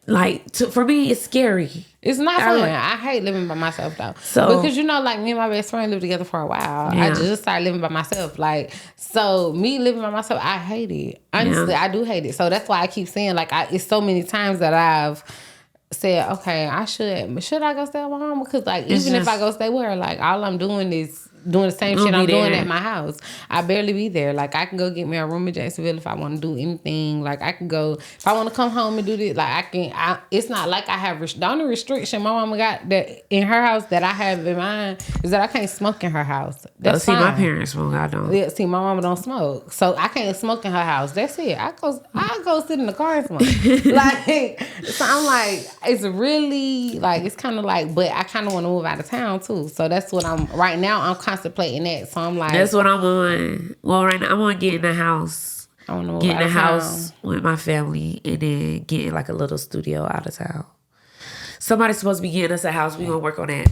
Like for me, it's scary.
It's not fun. I hate living by myself though. So because like me and my best friend lived together for a while. Yeah. I just started living by myself. Like so, me living by myself, I hate it. Honestly, I do hate it. So that's why I keep saying like it's so many times that I've said, okay, should I go stay with my mom? Because like even if I go stay with her, like all I'm doing is doing the same shit I'm doing at my house. I barely be there. Like I can go get me a room in Jacksonville if I want to do anything. Like I can go if I want to come home and do this. Like I can. It's not like I have the only restriction my mama got that in her house that I have in mine is that I can't smoke in her house. That's fine.
My parents smoke. I don't.
Yeah, see, my mama don't smoke, so I can't smoke in her house. That's it. I go sit in the car and smoke. Like so, I'm like it's really like it's kind of like, but I kind of want to move out of town too. So that's what I'm right now. I'm contemplating that. So I'm like,
that's what I'm on. Well, right now I'm on getting a house.
I want to move
getting
out
a
of
house
town.
with my family, and then getting like a little studio out of town. Somebody's supposed to be getting us a house. We gonna work on that.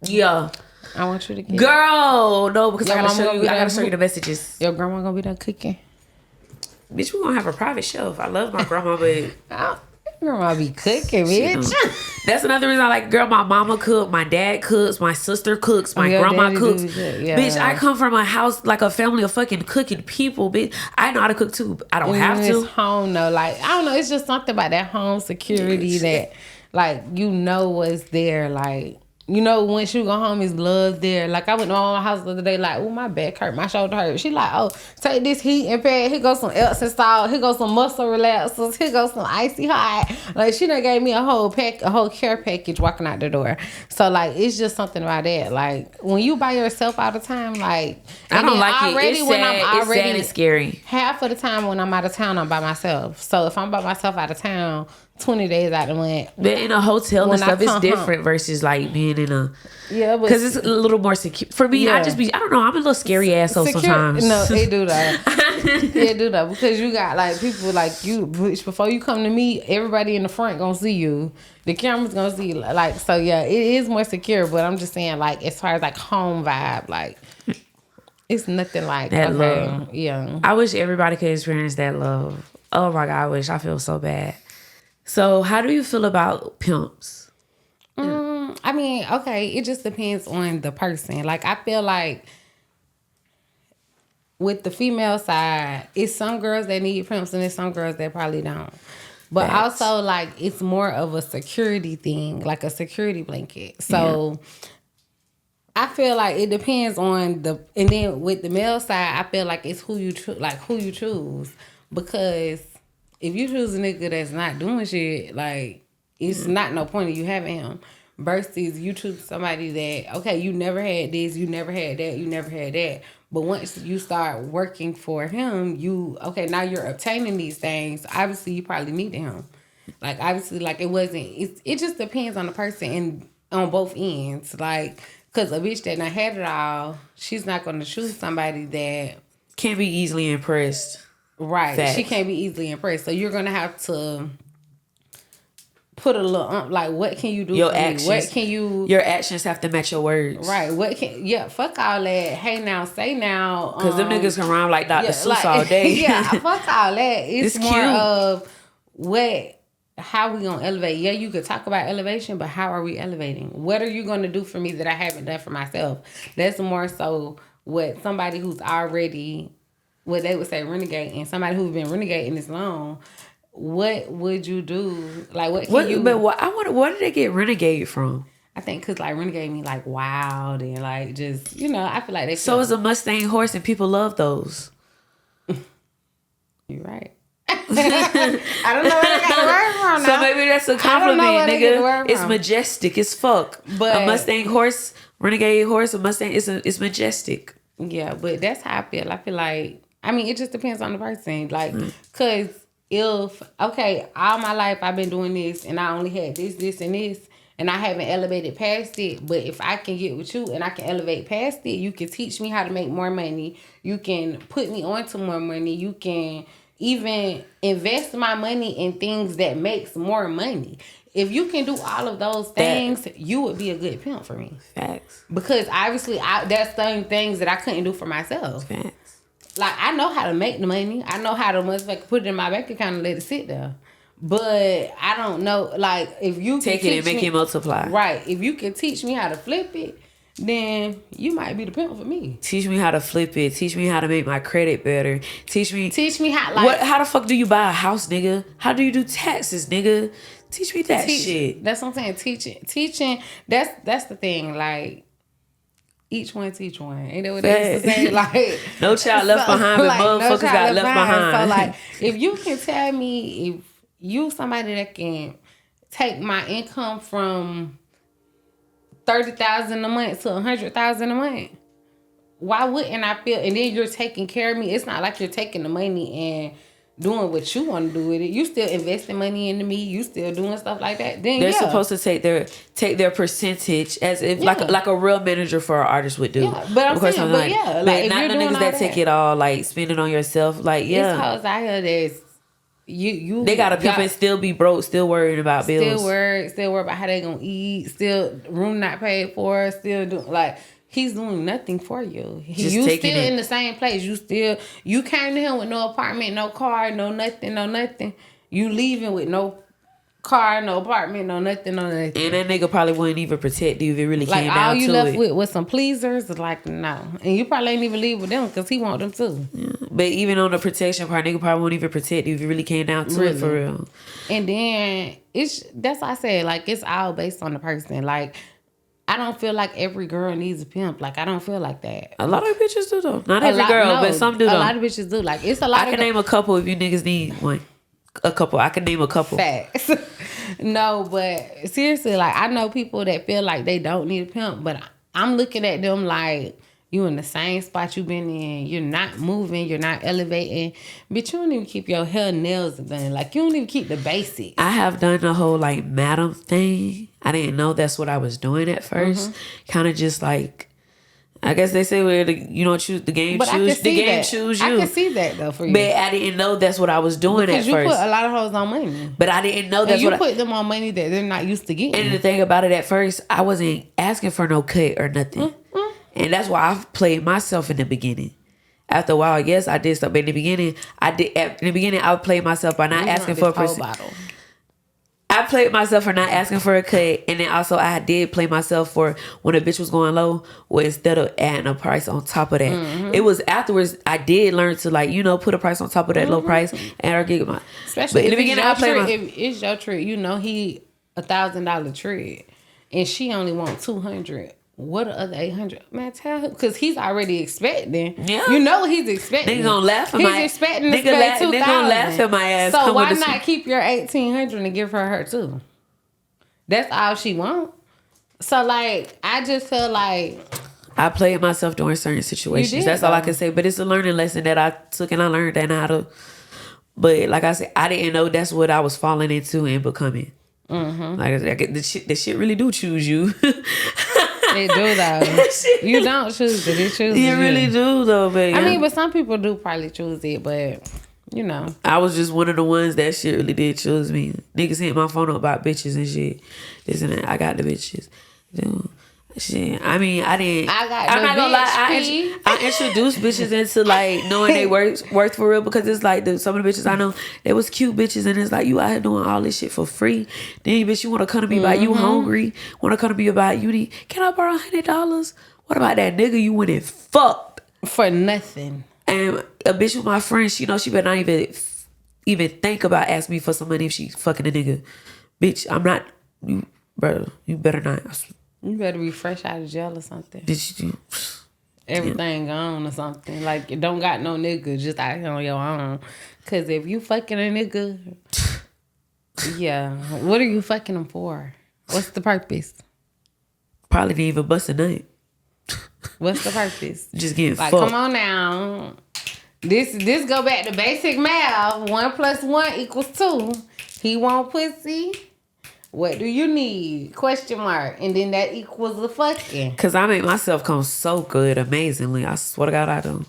Yeah.
I want you to get
Girl, no, because
Your
I
mama gonna be
gotta
there?
show you the messages.
your grandma gonna be there cooking.
Bitch, we gonna have a private shelf. I love my grandma, but
Grandma be cooking, bitch.
that's another reason I like. Girl, my mama cook, my dad cooks, my sister cooks, my
Your
grandma
daddy
cooks.
do good, yeah.
Bitch, I come from a house like a family of fucking cooking people. Bitch, I know how to cook too. I don't have
It's
to.
home though. Like, I don't know. It's just something about that home security that, like, you know what's there. Like, you know, once you go home, it's love there. Like, I went to my mama's house the other day, like, oh, my back hurt, my shoulder hurt. She like, oh, take this heat and pad. Here goes some Epsom salt. Here goes some muscle relaxers. Here goes some icy hot. Like, she done gave me a whole care package walking out the door. So, like, it's just something about that. Like, when you by yourself all the time, like,
I don't like it. It's
when
sad.
I'm
It's sad and scary.
half of the time when I'm out of town, I'm by myself. So if I'm by myself out of town, 20 days out of the month.
But in a hotel and
When I
stuff, it's
come
different versus like being in a.
Yeah, but
Because it's a little more secure. For me, I
Yeah.
just be, I don't know, I'm a little scary asshole sometimes.
No, they do that. They do that because you got like people like you. Which before you come to me, everybody in the front gonna see you. The camera's gonna see you. Like, so yeah, it is more secure. But I'm just saying, like, as far as like home vibe, like, it's nothing like
That
okay,
love.
yeah.
I wish everybody could experience that love. Oh my God, I wish. I feel so bad. So, how do you feel about pimps?
I mean, okay, it just depends on the person. Like, I feel like with the female side, it's some girls that need pimps and it's some girls that probably don't. But
Facts.
also, like, it's more of a security thing, like a security blanket. So I feel like it depends on and then with the male side, I feel like it's who you choose. Because if you choose a nigga that's not doing shit, like, it's not no point of you having him. Versus you choose somebody that, okay, you never had this, you never had that, you never had that. But once you start working for him, now you're obtaining these things. Obviously, you probably need him. Like, obviously, like, it just depends on the person and on both ends. Like, because a bitch that not had it all, she's not going to choose somebody that
Can't be easily impressed.
right.
Facts.
She can't be easily impressed. So you're going to have to put a little, like, what can you do
Your
for
actions.
me? What can you...
Your actions have to match your words.
Right. Fuck all that. Hey now, say now.
Because them niggas can rhyme like Dr. Seuss all day.
Yeah, fuck all that. It's more
cute.
of how we gonna elevate. Yeah, you could talk about elevation, but how are we elevating? What are you gonna do for me that I haven't done for myself? That's more so what somebody who's already, what they would say renegade, and somebody who's been renegading this long. What would you do? Like, what can you...
But what did they get renegade from?
I think because, like, renegade me, like, wild and, like, just, you know, I feel like they...
So is a Mustang horse, and people love those.
You're right. I don't know where they got the word from now.
So maybe that's a
I don't know
compliment,
where they get the
nigga.
word
It's
from.
majestic as fuck.
But-
a Mustang horse, renegade horse, a Mustang, it's majestic.
Yeah, but that's how I feel. I feel like, I mean, it just depends on the person. Like, because if, okay, all my life I've been doing this and I only had this, and this, and I haven't elevated past it. But if I can get with you and I can elevate past it, you can teach me how to make more money. You can put me onto more money. You can even invest my money in things that makes more money. If you can do all of those things, you would be a good pimp for me.
Facts.
Because obviously, that's some things that I couldn't do for myself.
Facts.
Like, I know how to make the money. I know how to motherfucker put it in my bank account and let it sit there. But I don't know, like, if you
Take
can
it and make it multiply.
Right. If you can teach me how to flip it, then you might be the pimp for me.
Teach me how to flip it. Teach me how to make my credit better. Teach me
how, like...
how the fuck do you buy a house, nigga? How do you do taxes, nigga? Teach me that shit.
That's what I'm saying. Teaching. That's the thing. Like, each one teach one. Ain't that what they used to say? Like,
no child left behind, but motherfuckers got left behind.
So, like, if you can tell me, if you somebody that can take my income from $30,000 a month to $100,000 a month, why wouldn't I feel? And then you're taking care of me. It's not like you're taking the money and doing what you want to do with it, you still investing money into me, you still doing stuff like that, then
they're supposed to take their percentage as if like a real manager for an artist would do.
Yeah, but I'm saying, but yeah, like if
not
you're
the
doing
niggas
all
that take it all, like spend it on yourself. Like
it's hoes out here that's
they got a pimp and still be broke, still worrying about bills,
still worried about how they gonna eat, still room not paid for, still doing like. He's doing nothing for you. You still in the same place. You came to him with no apartment, no car, no nothing. You leaving with no car, no apartment, no nothing. And
that nigga probably wouldn't even protect you if it really came down to it. Like
all you left with was some pleasers. Like no, and you probably ain't even leave with them because he want them too.
Yeah. But even on the protection part, nigga probably won't even protect you if it really came down to it for real.
And then that's why I said like it's all based on the person. Like. I don't feel like every girl needs a pimp. Like, I don't feel like that.
A lot of bitches do, though. Not every girl, but some do, though.
A lot of bitches do. Like, it's a lot
I can name a couple if you niggas need one. A couple. I can name a couple.
Facts. No, but seriously, like, I know people that feel like they don't need a pimp, but I'm looking at them like, you in the same spot you been in. You're not moving. You're not elevating. Bitch, you don't even keep your hair and nails done. Like, you don't even keep the basics.
I have done the whole, like, madam thing. I didn't know that's what I was doing at first. Kind of just, like, I guess they say, well, choose the game, choose you.
I can see that, though, for you.
But I didn't know that's what I was doing at first.
Because you put a lot of hoes on money.
But I didn't know that's
what you put them on money that they're not used to getting.
And the thing about it at first, I wasn't asking for no cut or nothing. And that's why I played myself in the beginning. After a while, yes, I did stuff. But in the beginning, I would play myself by not asking for a person. I played myself for not asking for a cut. And then also I did play myself for when a bitch was going low, well, instead of adding a price on top of that. It was afterwards I did learn to put a price on top of that low price and I'll get my.
Especially but in the beginning, I played if it's your trick, he $1,000 trick and she only want $200. What the other 800? Man, tell him because he's already expecting. Yeah, you know what he's expecting.
Nigga gonna laugh at my ass.
He's expecting to spend $2,000.
Nigga gonna laugh at my ass.
So why not keep your $1,800 and give her too? That's all she want. So like, I just feel like
I played myself during certain situations. That's all I can say. But it's a learning lesson that I took and I learned that how to. But like I said, I didn't know that's what I was falling into and becoming. Like I said, the shit really do choose you.
They do though. You don't choose it. It chooses you.
Really do though, baby.
I mean, but some people do probably choose it, but I
was just one of the ones that shit really did choose me. Niggas hit my phone up about bitches and shit. This and that. I got the bitches. Dude. Shit. I mean, I didn't. I'm not gonna lie. I introduced bitches into like knowing they worth for real because it's like some of the bitches I know they was cute bitches and it's like you out here doing all this shit for free. Then bitch, you want to come to me about you hungry? Want to come to me about you need? Can I borrow $100? What about that nigga you went and fucked
for nothing?
And a bitch with my friend, she better not even think about asking me for some money if she fucking a nigga. Bitch, I'm not. You, brother, you better not.
You better be fresh out of jail or something.
Did you?
Everything gone or something. Like, you don't got no nigga just out here on your own. Because if you fucking a nigga, yeah. What are you fucking him for? What's the purpose?
Probably didn't even bust a nut.
What's the purpose?
Just getting
fucked.
Come
on now. This go back to basic math. 1 + 1 = 2. He want pussy. What do you need? ? And then that equals the fucking.
Because I make myself come so good amazingly. I swear to God I do.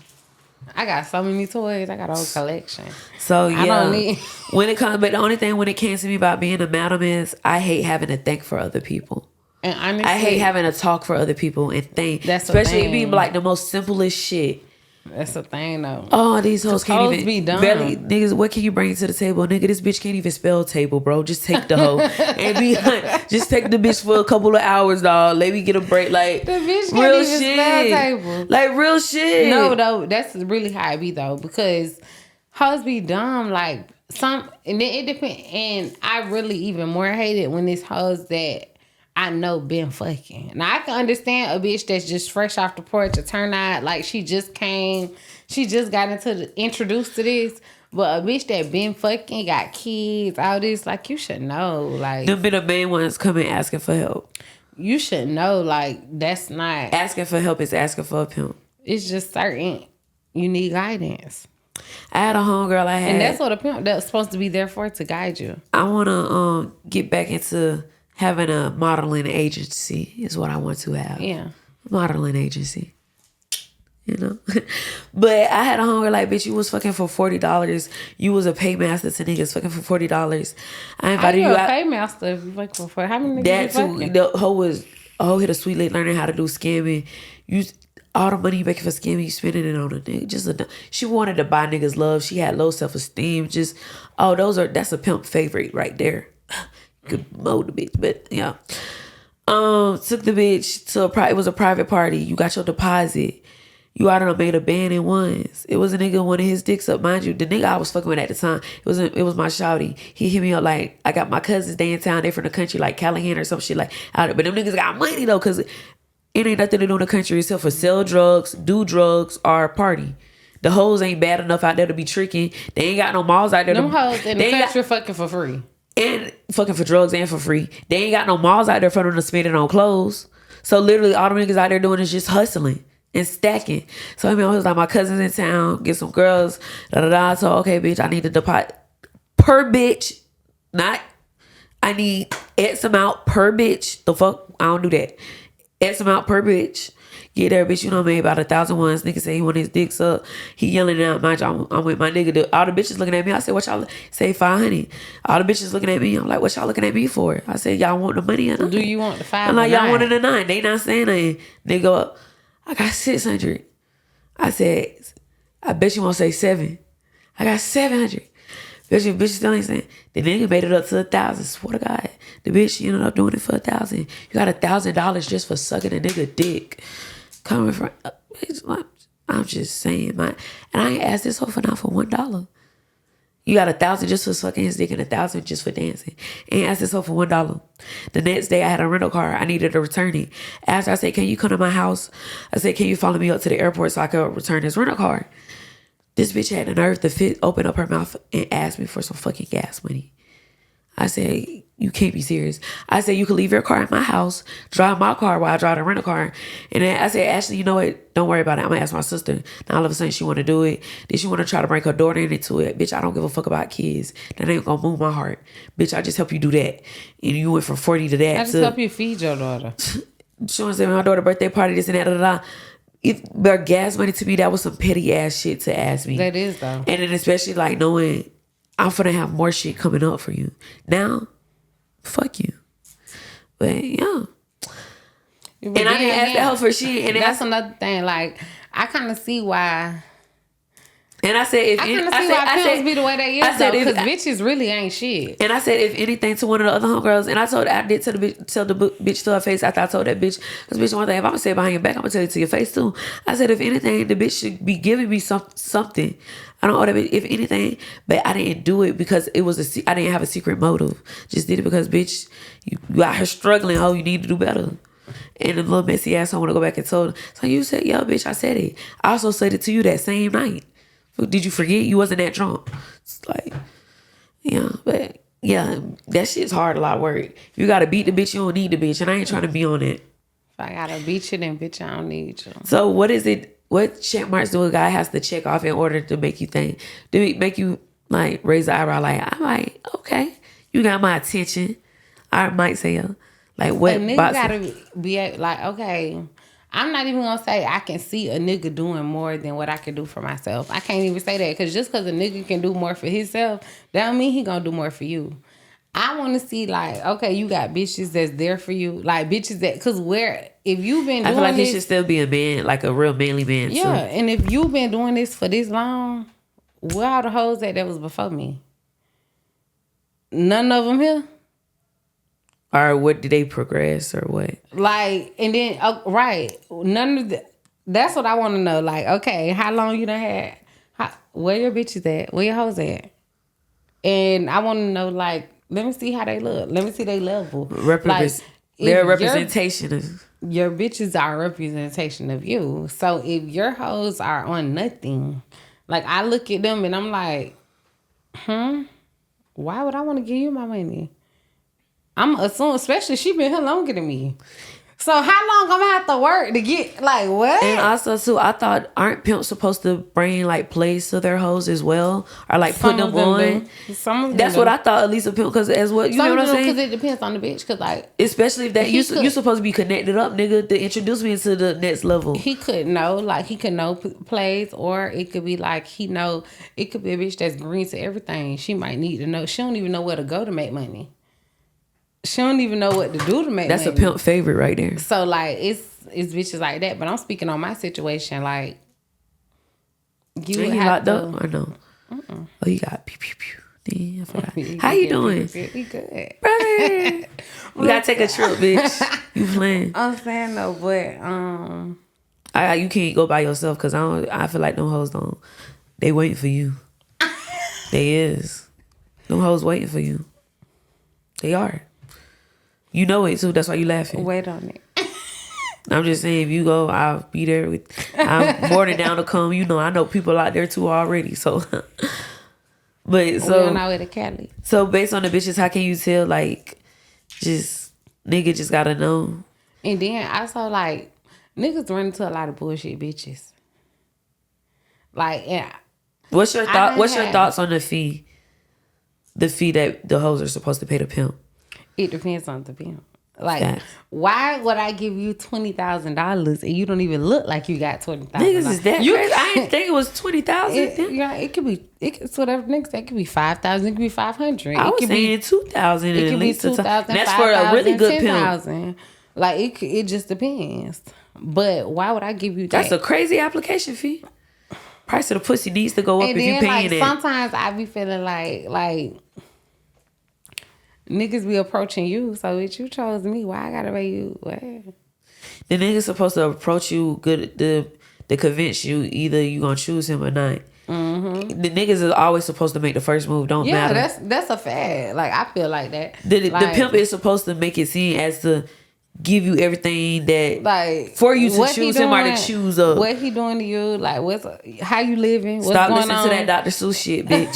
I got so many toys. I got a whole collection.
So yeah.
I don't need...
but the only thing when it came to me about being a madam is I hate having to think for other people.
And honestly,
I hate having to talk for other people and think. Especially it being like the most simplest shit.
That's the thing though.
Oh, these hoes can't even
be done.
Barely, niggas, what can you bring to the table? Nigga, this bitch can't even spell table, bro. Just take the hoe and be like, just take the bitch for a couple of hours, dog. Let me get a break. Like
the bitch can't real even shit. Spell table.
Like real shit.
No, though, that's really how it be though, because hoes be dumb. Like and then it depends. And I really even more hate it when it's hoes that I know been fucking. Now I can understand a bitch that's just fresh off the porch or turn out like she just got introduced to this. But a bitch that been fucking, got kids, all this, like you should know. Like
them be the main ones coming asking for help.
You should know, like that's not
asking for help is asking for a pimp.
It's just certain you need guidance.
I had a homegirl I had.
And that's what a pimp that's supposed to be there for, to guide you.
I want to get back into having a modeling agency is what I want to have.
Yeah.
Modeling agency. You know? But I had a homegirl like, bitch, you was fucking for $40. You was a paymaster to niggas fucking for $40. I invited you out.
A paymaster if you fucking for how many niggas
That
you
too.
fucking?
The hoe hit a sweet late learning how to do scamming. You all the money you making for scamming, you spending it on a nigga. She wanted to buy niggas love. She had low self-esteem. That's a pimp favorite right there. Could mold the bitch, but yeah. Took the bitch to it was a private party. You got your deposit. You out and made a band in ones. It was a nigga wanted his dicks up, mind you. The nigga I was fucking with at the time, it was my shawty. He hit me up like, I got my cousins, they in town, they from the country, like Callahan or some shit like out there. But them niggas got money though, cause it ain't nothing to do in the country except for sell drugs, do drugs, or party. The hoes ain't bad enough out there to be tricking. They ain't got no malls out there.
Them hoes in the country fucking for free.
And fucking for drugs and for free. They ain't got no malls out there for them to spend it on clothes. So literally all them niggas out there doing is just hustling and stacking. So I was like, my cousin's in town, get some girls, So okay, bitch, I need a deposit per bitch. I need X amount per bitch. The fuck? I don't do that. X amount per bitch. Get there, bitch. You know what I mean? About 1,000 ones. Nigga say he want his dicks up. He yelling out. Mind you, I'm with my nigga. All the bitches looking at me. I said, what y'all say? 500. All the bitches looking at me. I'm like, what y'all looking at me for? I said, y'all want the money or not?
Do you want the 5?
I'm like, y'all wanted the 9. They not saying nothing. They go up. I got 600. I said, I bet you won't say 7. I got 700. Bitch still ain't saying. The nigga made it up to 1,000. Swear to God. The bitch ended up doing it for 1,000. You got $1,000 just for sucking a nigga dick. Coming from, I'm just saying, man. And I ain't asked this hoe for not for $1. You got 1,000 just for sucking his dick and 1,000 just for dancing. Ain't asked this hoe for $1. The next day I had a rental car. I needed to return it. After I said, can you come to my house? I said, can you follow me up to the airport so I could return this rental car? This bitch had the nerve to open up her mouth and ask me for some fucking gas money. I said, you can't be serious. I said, you could leave your car at my house, drive my car while I drive the rental car. And then I said, Ashley, you know what? Don't worry about it. I'm going to ask my sister. Now all of a sudden she want to do it. Then she want to try to bring her daughter into it. Bitch, I don't give a fuck about kids. That ain't going to move my heart. Bitch, I just help you do that. And you went from 40 to that.
I just help you feed your daughter.
She want to say, my daughter's birthday party, this and that, If their gas money to me, that was some petty ass shit to ask me.
That is though. And
then especially like knowing I'm finna have more shit coming up for you. Now, fuck you. But yeah. And I didn't ask that hoe for shit. And
that's another thing. Like, I kind of see why.
And I said,
I kind of see why pimps be the way they is, though, because bitches really ain't shit.
And I said, if anything, to one of the other homegirls, and I did tell the bitch to her face after I told that bitch, because bitch, one thing, if I'm gonna say it behind your back, I'm gonna tell it to your face too. I said, if anything, the bitch should be giving me something. I don't owe that bitch, if anything, but I didn't do it because I didn't have a secret motive. Just did it because, bitch, you out here struggling. Oh, you need to do better. And the little messy ass, I want to go back and told her. So you said, yo, bitch, I said it. I also said it to you that same night. Did you forget? You wasn't that drunk. It's like, yeah, but yeah, that shit's hard, a lot of work. If you gotta beat the bitch, you don't need the bitch, and I ain't trying to be on it.
If I gotta beat you, then bitch, I don't need you.
So what is it? What check marks do a guy has to check off in order to make you think? Do it make you like raise the eyebrow? Like, I'm like, okay, you got my attention. I might say, like, what?
A nigga gotta be like, okay. I'm not even gonna say I can see a nigga doing more than what I can do for myself. I can't even say that, because just because a nigga can do more for himself, that don't mean he gonna do more for you. I want to see, like, okay, you got bitches that's there for you, like bitches that, because if you've been doing
I feel like
this,
he should still be a man, like a real manly man.
Yeah, too. And if you've been doing this for this long, where are the hoes that was before me? None of them here.
Or what, did they progress or what?
Like, and then, right. None of the, that's what I want to know. Like, okay, how long you done had? Where your bitches at? Where your hoes at? And I want to know, like, let me see how they look. Let me see their level.
Their representation.
Your bitches are a representation of you. So if your hoes are on nothing, like, I look at them and I'm like, why would I want to give you my money? I'm assuming, especially she been here longer than me. So how long I'm gonna have to work to get like what?
And also too, I thought aren't pimps supposed to bring like plays to their hoes as well, or like put them on?
Some of them
That's
do.
what I thought. At least a pimp, because as what you know what I'm saying.
Because it depends on the bitch. Because like
especially if that you supposed to be connected up, nigga, to introduce me into the next level.
He could know, like he could know plays, or it could be like he know. It could be a bitch that's green to everything. She might need to know. She don't even know where to go to make money. She don't even know what to do to make
That's
money.
a pimp favorite right there.
So like it's bitches like that. But I'm speaking on my situation. Like you
locked up or no? Oh, you got pew pew pew. Damn, I forgot. How you doing?
We good,
brother. We gotta take a trip, bitch. You playing?
I'm saying no, but
you can't go by yourself because I feel like them hoes don't. They waiting for you. They is. Them hoes waiting for you. They are. You know it too. That's why you laughing.
Wait on it.
I'm just saying, if you go, I'll be there. I'm more than down to come. You know, I know people out there too already. So, but so
we're on our way to Cali.
So based on the bitches, how can you tell? Like, just nigga just gotta know.
And then also like niggas run into a lot of bullshit bitches. Like, yeah.
What's your thought? What's your thoughts on the fee? The fee that the hoes are supposed to pay the pimp.
It depends on the pimp. Like, why would I give you $20,000 and you don't even look like you got $20,000?
Niggas is that crazy? I didn't think it was $20,000.
Yeah, it could be. It's whatever niggas. That could be $5,000. It could be $500.
I was saying $2,000.
It could be $2,000.
That's for a really good pimp.
$10,000. Like it just depends. But why would I give you that?
That's a crazy application fee. Price of the pussy needs to go up
and
if you paying it.
Sometimes I be feeling like niggas be approaching you, so if you chose me, why I gotta pay you? What?
The nigga's supposed to approach you good to convince you either you gonna choose him or not. Mm-hmm. The niggas is always supposed to make the first move. Don't matter.
Yeah, that's a fact. Like I feel like that.
The pimp is supposed to make it seem as to give you everything that
like
for you to choose him or to choose up.
What he doing to you? Like how you living? What's
stop
going
listening
on?
to that Dr. Seuss shit, bitch.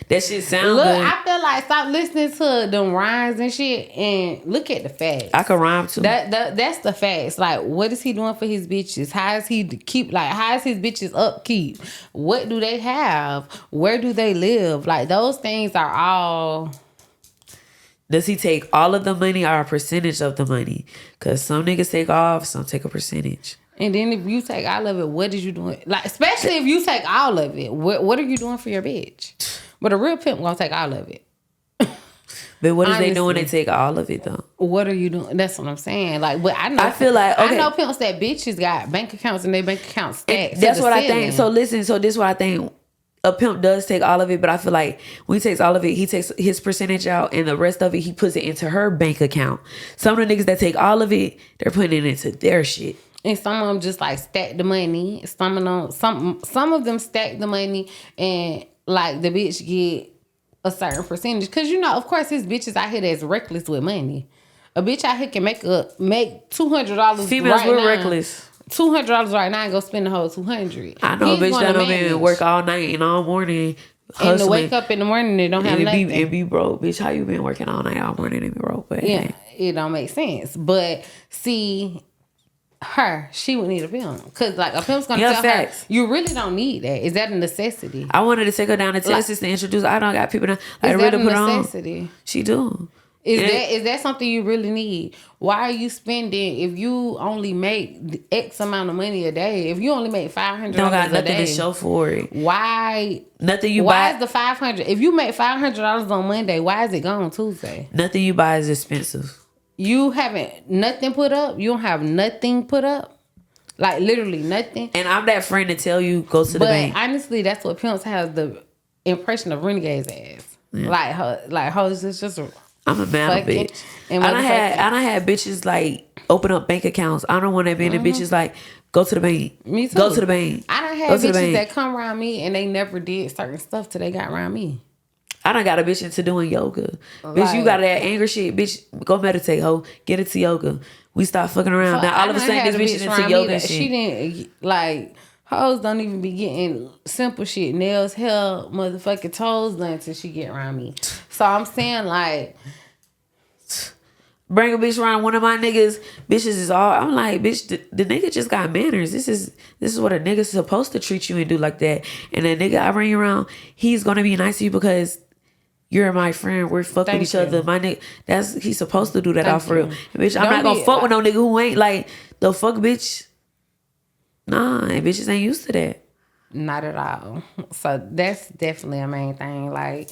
That shit sound good.
I feel like stop listening to them rhymes and shit and look at the facts.
I can rhyme too.
That's the facts. Like what is he doing for his bitches? How is he how is his bitches upkeep? What do they have? Where do they live? Like those things are all.
Does he take all of the money or a percentage of the money? Because some niggas take off, some take a percentage.
And then if you take all of it, what is you doing? Like, especially if you take all of it, what are you doing for your bitch? But a real pimp gonna take all of it.
But what is they doing? They take all of it though.
What are you doing? That's what I'm saying. Like, but I know.
I feel like okay.
I know pimps that bitches got bank accounts and their bank accounts stacked.
That's what I think. So listen. So this is what I think. A pimp does take all of it, but I feel like when he takes all of it, he takes his percentage out and the rest of it, he puts it into her bank account. Some of the niggas that take all of it, they're putting it into their shit.
And some of them just like stack the money. Some of them stack the money and like the bitch get a certain percentage. Cause you know, of course, his bitches out here that's reckless with money. A bitch out here can make $200.
Females were reckless.
$200 right now and go spend the whole $200.
I know a bitch that don't even work all night and all morning. Hustling.
And to wake up in the morning and don't have nothing.
And be broke. Bitch, how you been working all night, all morning and be broke? But
yeah, it don't make sense. But see, she would need a pimp. Because like a pimp's going to tell her, you really don't need that. Is that a necessity?
I wanted to take her down to Texas to introduce. I don't got people that
is that a necessity?
On. She do.
Is that something you really need? Why are you spending if you only make X amount of money a day? If you only make $500
don't got
a
nothing
day,
to show for it.
Why
nothing you
why
buy?
Is the $500? If you make $500 on Monday, why is it gone Tuesday?
Nothing you buy is expensive.
You haven't nothing put up. You don't have nothing put up. Like literally nothing.
And I'm that friend to tell you go to the bank.
But honestly, that's what pimps have the impression of renegades as. Yeah. Like hoes is just.
I'm a mad bitch. And I done had bitches like open up bank accounts. I don't want that being the bitches like go to the bank.
Me too.
Go to the bank.
I done had bitches that come around me and they never did certain stuff till they got around me.
I done got a bitch into doing yoga. Bitch, you got that anger shit. Bitch, go meditate, ho. Get into yoga. We stop fucking around. Now all of a sudden this bitch is into yoga and shit.
She didn't like hoes don't even be getting simple shit. Nails, hair, motherfucking toes done till she get around me. So I'm saying like
bring a bitch around one of my niggas. Bitches is all. I'm like, bitch, the nigga just got manners. This is what a nigga's supposed to treat you and do like that. And the nigga I bring you around, he's gonna be nice to you because you're my friend. We're fucking each other. My nigga, he's supposed to do that off real. And bitch, I'm not gonna fuck with no nigga who ain't like the fuck bitch. Nah, and bitches ain't used to that.
Not at all. So that's definitely a main thing. Like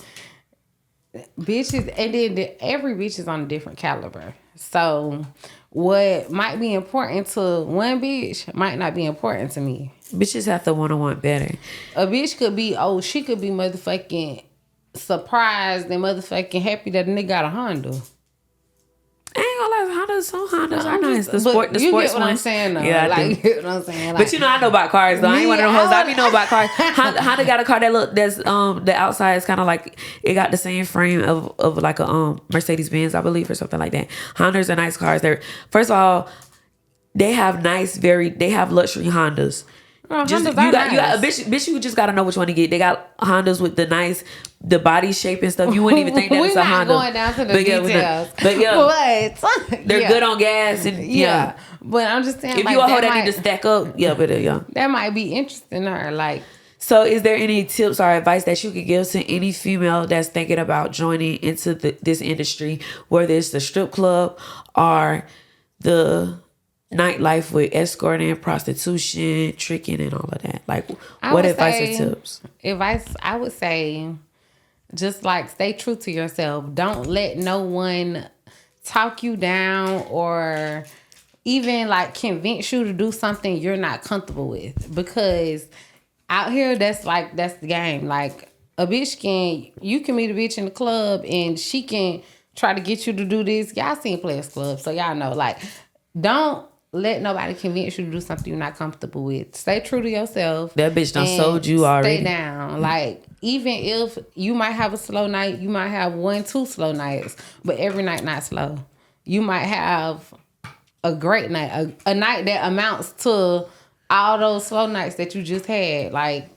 bitches, and then every bitch is on a different caliber. So what might be important to one bitch might not be important to me.
Bitches have to want better.
A bitch could be, she could be motherfucking surprised and motherfucking happy that a nigga got a Honda.
I ain't gonna lie, Hondas are nice. The
you
sports
get what
ones.
I'm saying though.
Yeah,
like, you get what I'm saying. Like,
but I know about cars though. I ain't one of them hoes. I be know about cars. Honda got a car that's the outside is kind of like it got the same frame of like a Mercedes Benz, I believe, or something like that. Hondas are nice cars. They're first of all, they have luxury Hondas. Just, you got a bitch. You just gotta know which one to get. They got Hondas with the body shape and stuff. You wouldn't even think that it's a Honda.
We're not going down to the details.
But they're good on gas and yeah.
But I'm just saying,
if you a hoe that need to stack up,
that might be interesting to her. Like,
so is there any tips or advice that you could give to any female that's thinking about joining into this industry, whether it's the strip club or the nightlife with escorting, prostitution, tricking, and all of that? Like, what advice or tips?
I would say, just like stay true to yourself. Don't let no one talk you down or even like convince you to do something you're not comfortable with. Because out here, that's the game. Like, a bitch you can meet a bitch in the club and she can try to get you to do this. Y'all seen Players Club, so y'all know. Like, don't let nobody convince you to do something you're not comfortable with. Stay true to yourself.
That bitch done sold you already.
Stay down. Like, even if you might have a slow night, you might have 1-2 slow nights, but every night not slow. You might have a great night, a night that amounts to all those slow nights that you just had. Like,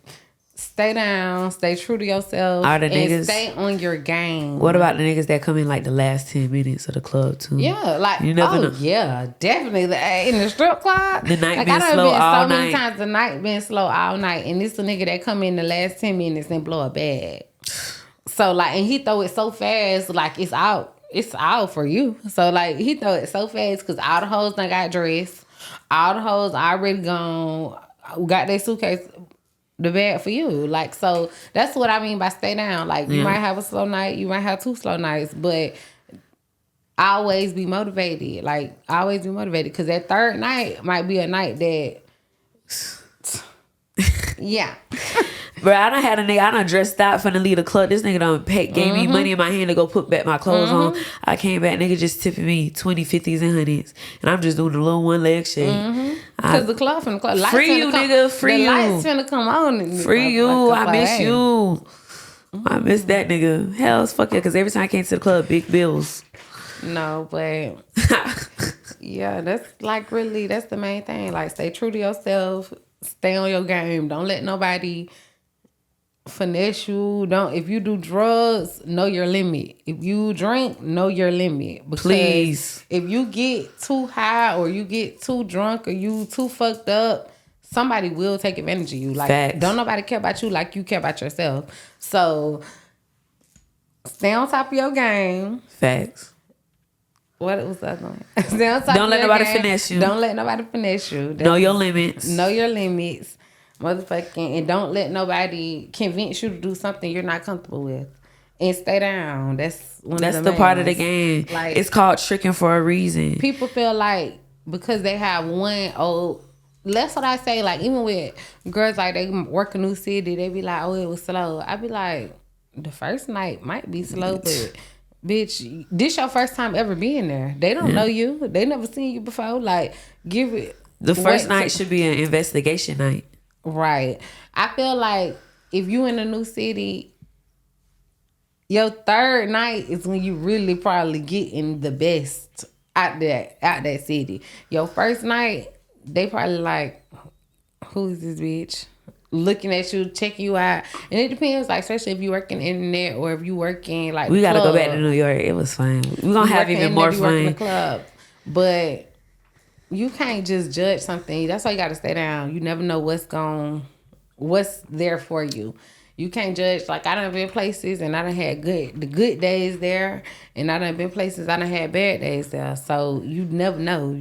stay down, stay true to yourself, and stay on your game.
What about the niggas that come in like the last 10 minutes of the club too?
Yeah, like, you never know. Yeah, definitely. In the strip club,
the night been slow all night. So many
times the night been slow all night, and this a nigga that come in the last 10 minutes and blow a bag. So like, and he throw it so fast, like it's out for you. So like, he throw it so fast because all the hoes done got dressed, all the hoes already gone, got their suitcase. The bag for you. Like, so that's what I mean by stay down. Like, you might have a slow night, you might have 2 slow nights, but always be motivated. Like, always be motivated. Because that third night might be a night that, yeah.
Bro, I done dressed out finna leave the club. This nigga done gave me money in my hand to go put back my clothes on. I came back, nigga just tipping me 20, 50s, and 100s. And I'm just doing a little one leg shake.
Because the club finna close.
Free you, nigga. Free you.
The lights finna come on.
Free you. I miss you. I miss that nigga. Hell's fuck it. Because every time I came to the club, big bills.
No, but yeah, that's like really, that's the main thing. Like, stay true to yourself. Stay on your game. Don't let nobody finesse you. If you do drugs, know your limit. If you drink, know your limit. Because
please,
if you get too high or you get too drunk or you too fucked up, somebody will take advantage of you. Like,
facts. Don't
nobody care about you like you care about yourself. So stay on top of your game.
Facts.
What was that one? Stay on top
Don't
of
let
your
nobody
game.
finesse you.
Don't let nobody finesse you.
Know your limits.
Know your limits. Motherfucking, and don't let nobody convince you to do something you're not comfortable with. And stay down. That's the
part of the game. Like, it's called tricking for a reason.
People feel like because they have that's what I say. Like, even with girls, like, they work a new city, they be like, oh, it was slow. I be like, the first night might be slow, but bitch, this your first time ever being there. They don't know you. They never seen you before. Like, give it.
The first night should be an investigation night.
Right. I feel like if you in a new city, your third night is when you really probably getting the best out that city. Your first night, they probably like, who is this bitch? looking at you, checking you out. And it depends, like, especially if you work in the internet or if you work in, like,
we got to go back to New York. It was fun. We're going to have even more fun.
In the club. But you can't just judge something. That's why you got to stay down. You never know what's there for you. You can't judge. Like, I done been places and I done had the good days there. And I done been places I done had bad days there. So you never know.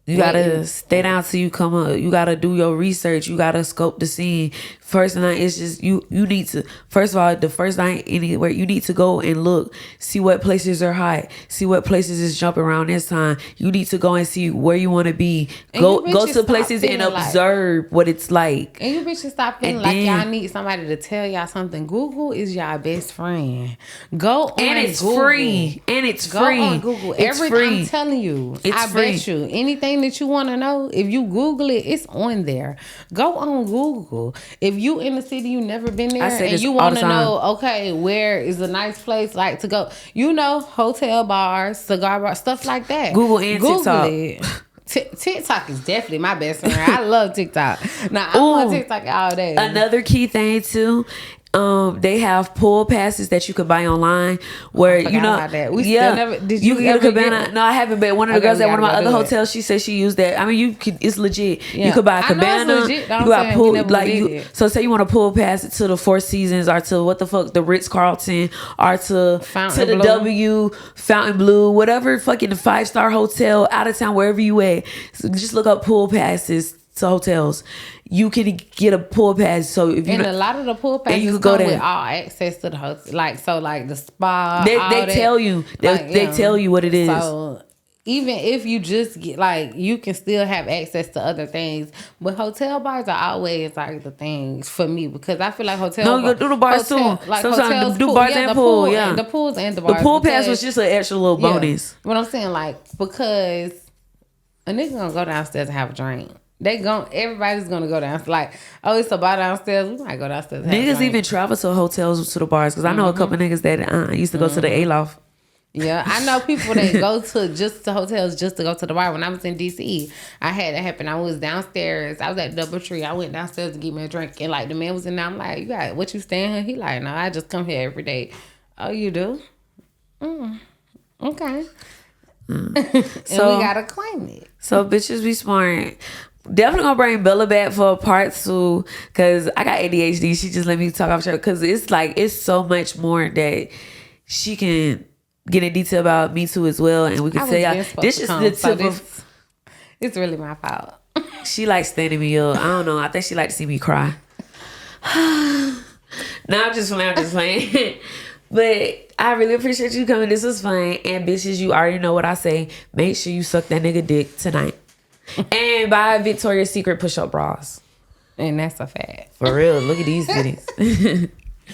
You
gotta stay down till you come up. You gotta do your research. You gotta scope the scene. First night, it's just you need to. First of all, the first night anywhere, you need to go and look, see what places are hot, see what places is jumping around this time. You need to go and see where you want to be. Go to places and observe what it's like.
And you bitches stop feeling like y'all need somebody to tell y'all something. Google is y'all best friend. Go on
and it's
Google.
Free. And it's
go
free.
On Google.
It's free.
I'm telling you,
I
bet you anything that you want to know, if you Google it, it's on there. Go on Google. If you in the city, you never been there, and you want to know, okay, where is a nice place like to go? Hotel bars, cigar bars, stuff like that.
Google TikTok.
It. TikTok is definitely my best friend. I love TikTok. Now I'm on TikTok all day.
Another key thing too. They have pool passes that you could buy online where
about that. Still never, did you
get a cabana? No, I haven't. But one of the girls at one of my other hotels, she said she used that. I mean, it's legit. Yeah. You could buy a cabana. You got pool so say you want a pool pass to the Four Seasons or to the Ritz-Carlton or to the W, Fontainebleau, whatever fucking 5-star hotel out of town, wherever you at. So just look up pool passes to hotels. You can get a pool pass. So if you
a lot of the pool passes come with all access to the hotel, like the spa.
They tell you. They tell you what it is.
So even if you just get you can still have access to other things. But hotel bars are always like the things for me because I feel like
you do the bars too.
Like
sometimes do bars and pool. Yeah,
the pools and the bars.
The pool pass was just an extra little bonus.
What I'm saying, because a nigga gonna go downstairs and have a drink. Everybody's gonna go downstairs. It's a bar downstairs. We might go downstairs.
Niggas even travel to hotels to the bars because I know a couple niggas that used to go to the A-Loft.
Yeah, I know people that go to hotels just to go to the bar. When I was in DC, I had that happen. I was downstairs. I was at DoubleTree. I went downstairs to get me a drink, and the man was in there. I'm like, "You got what? You staying here?" He like, "No, I just come here every day." Oh, you do? Okay. And so we gotta claim it.
So bitches be smart. Definitely gonna bring Bella back for part 2 because I got ADHD. She just let me talk off track because it's so much more that she can get in detail about me too as well, and we can say this is the tip of.
It's really my fault.
She likes standing me up. I don't know. I think she likes to see me cry. No, I'm just playing. But I really appreciate you coming. This was fun. And bitches, you already know what I say. Make sure you suck that nigga dick tonight. And buy Victoria's Secret push-up bras.
And that's a fact.
For real. Look at these bitties.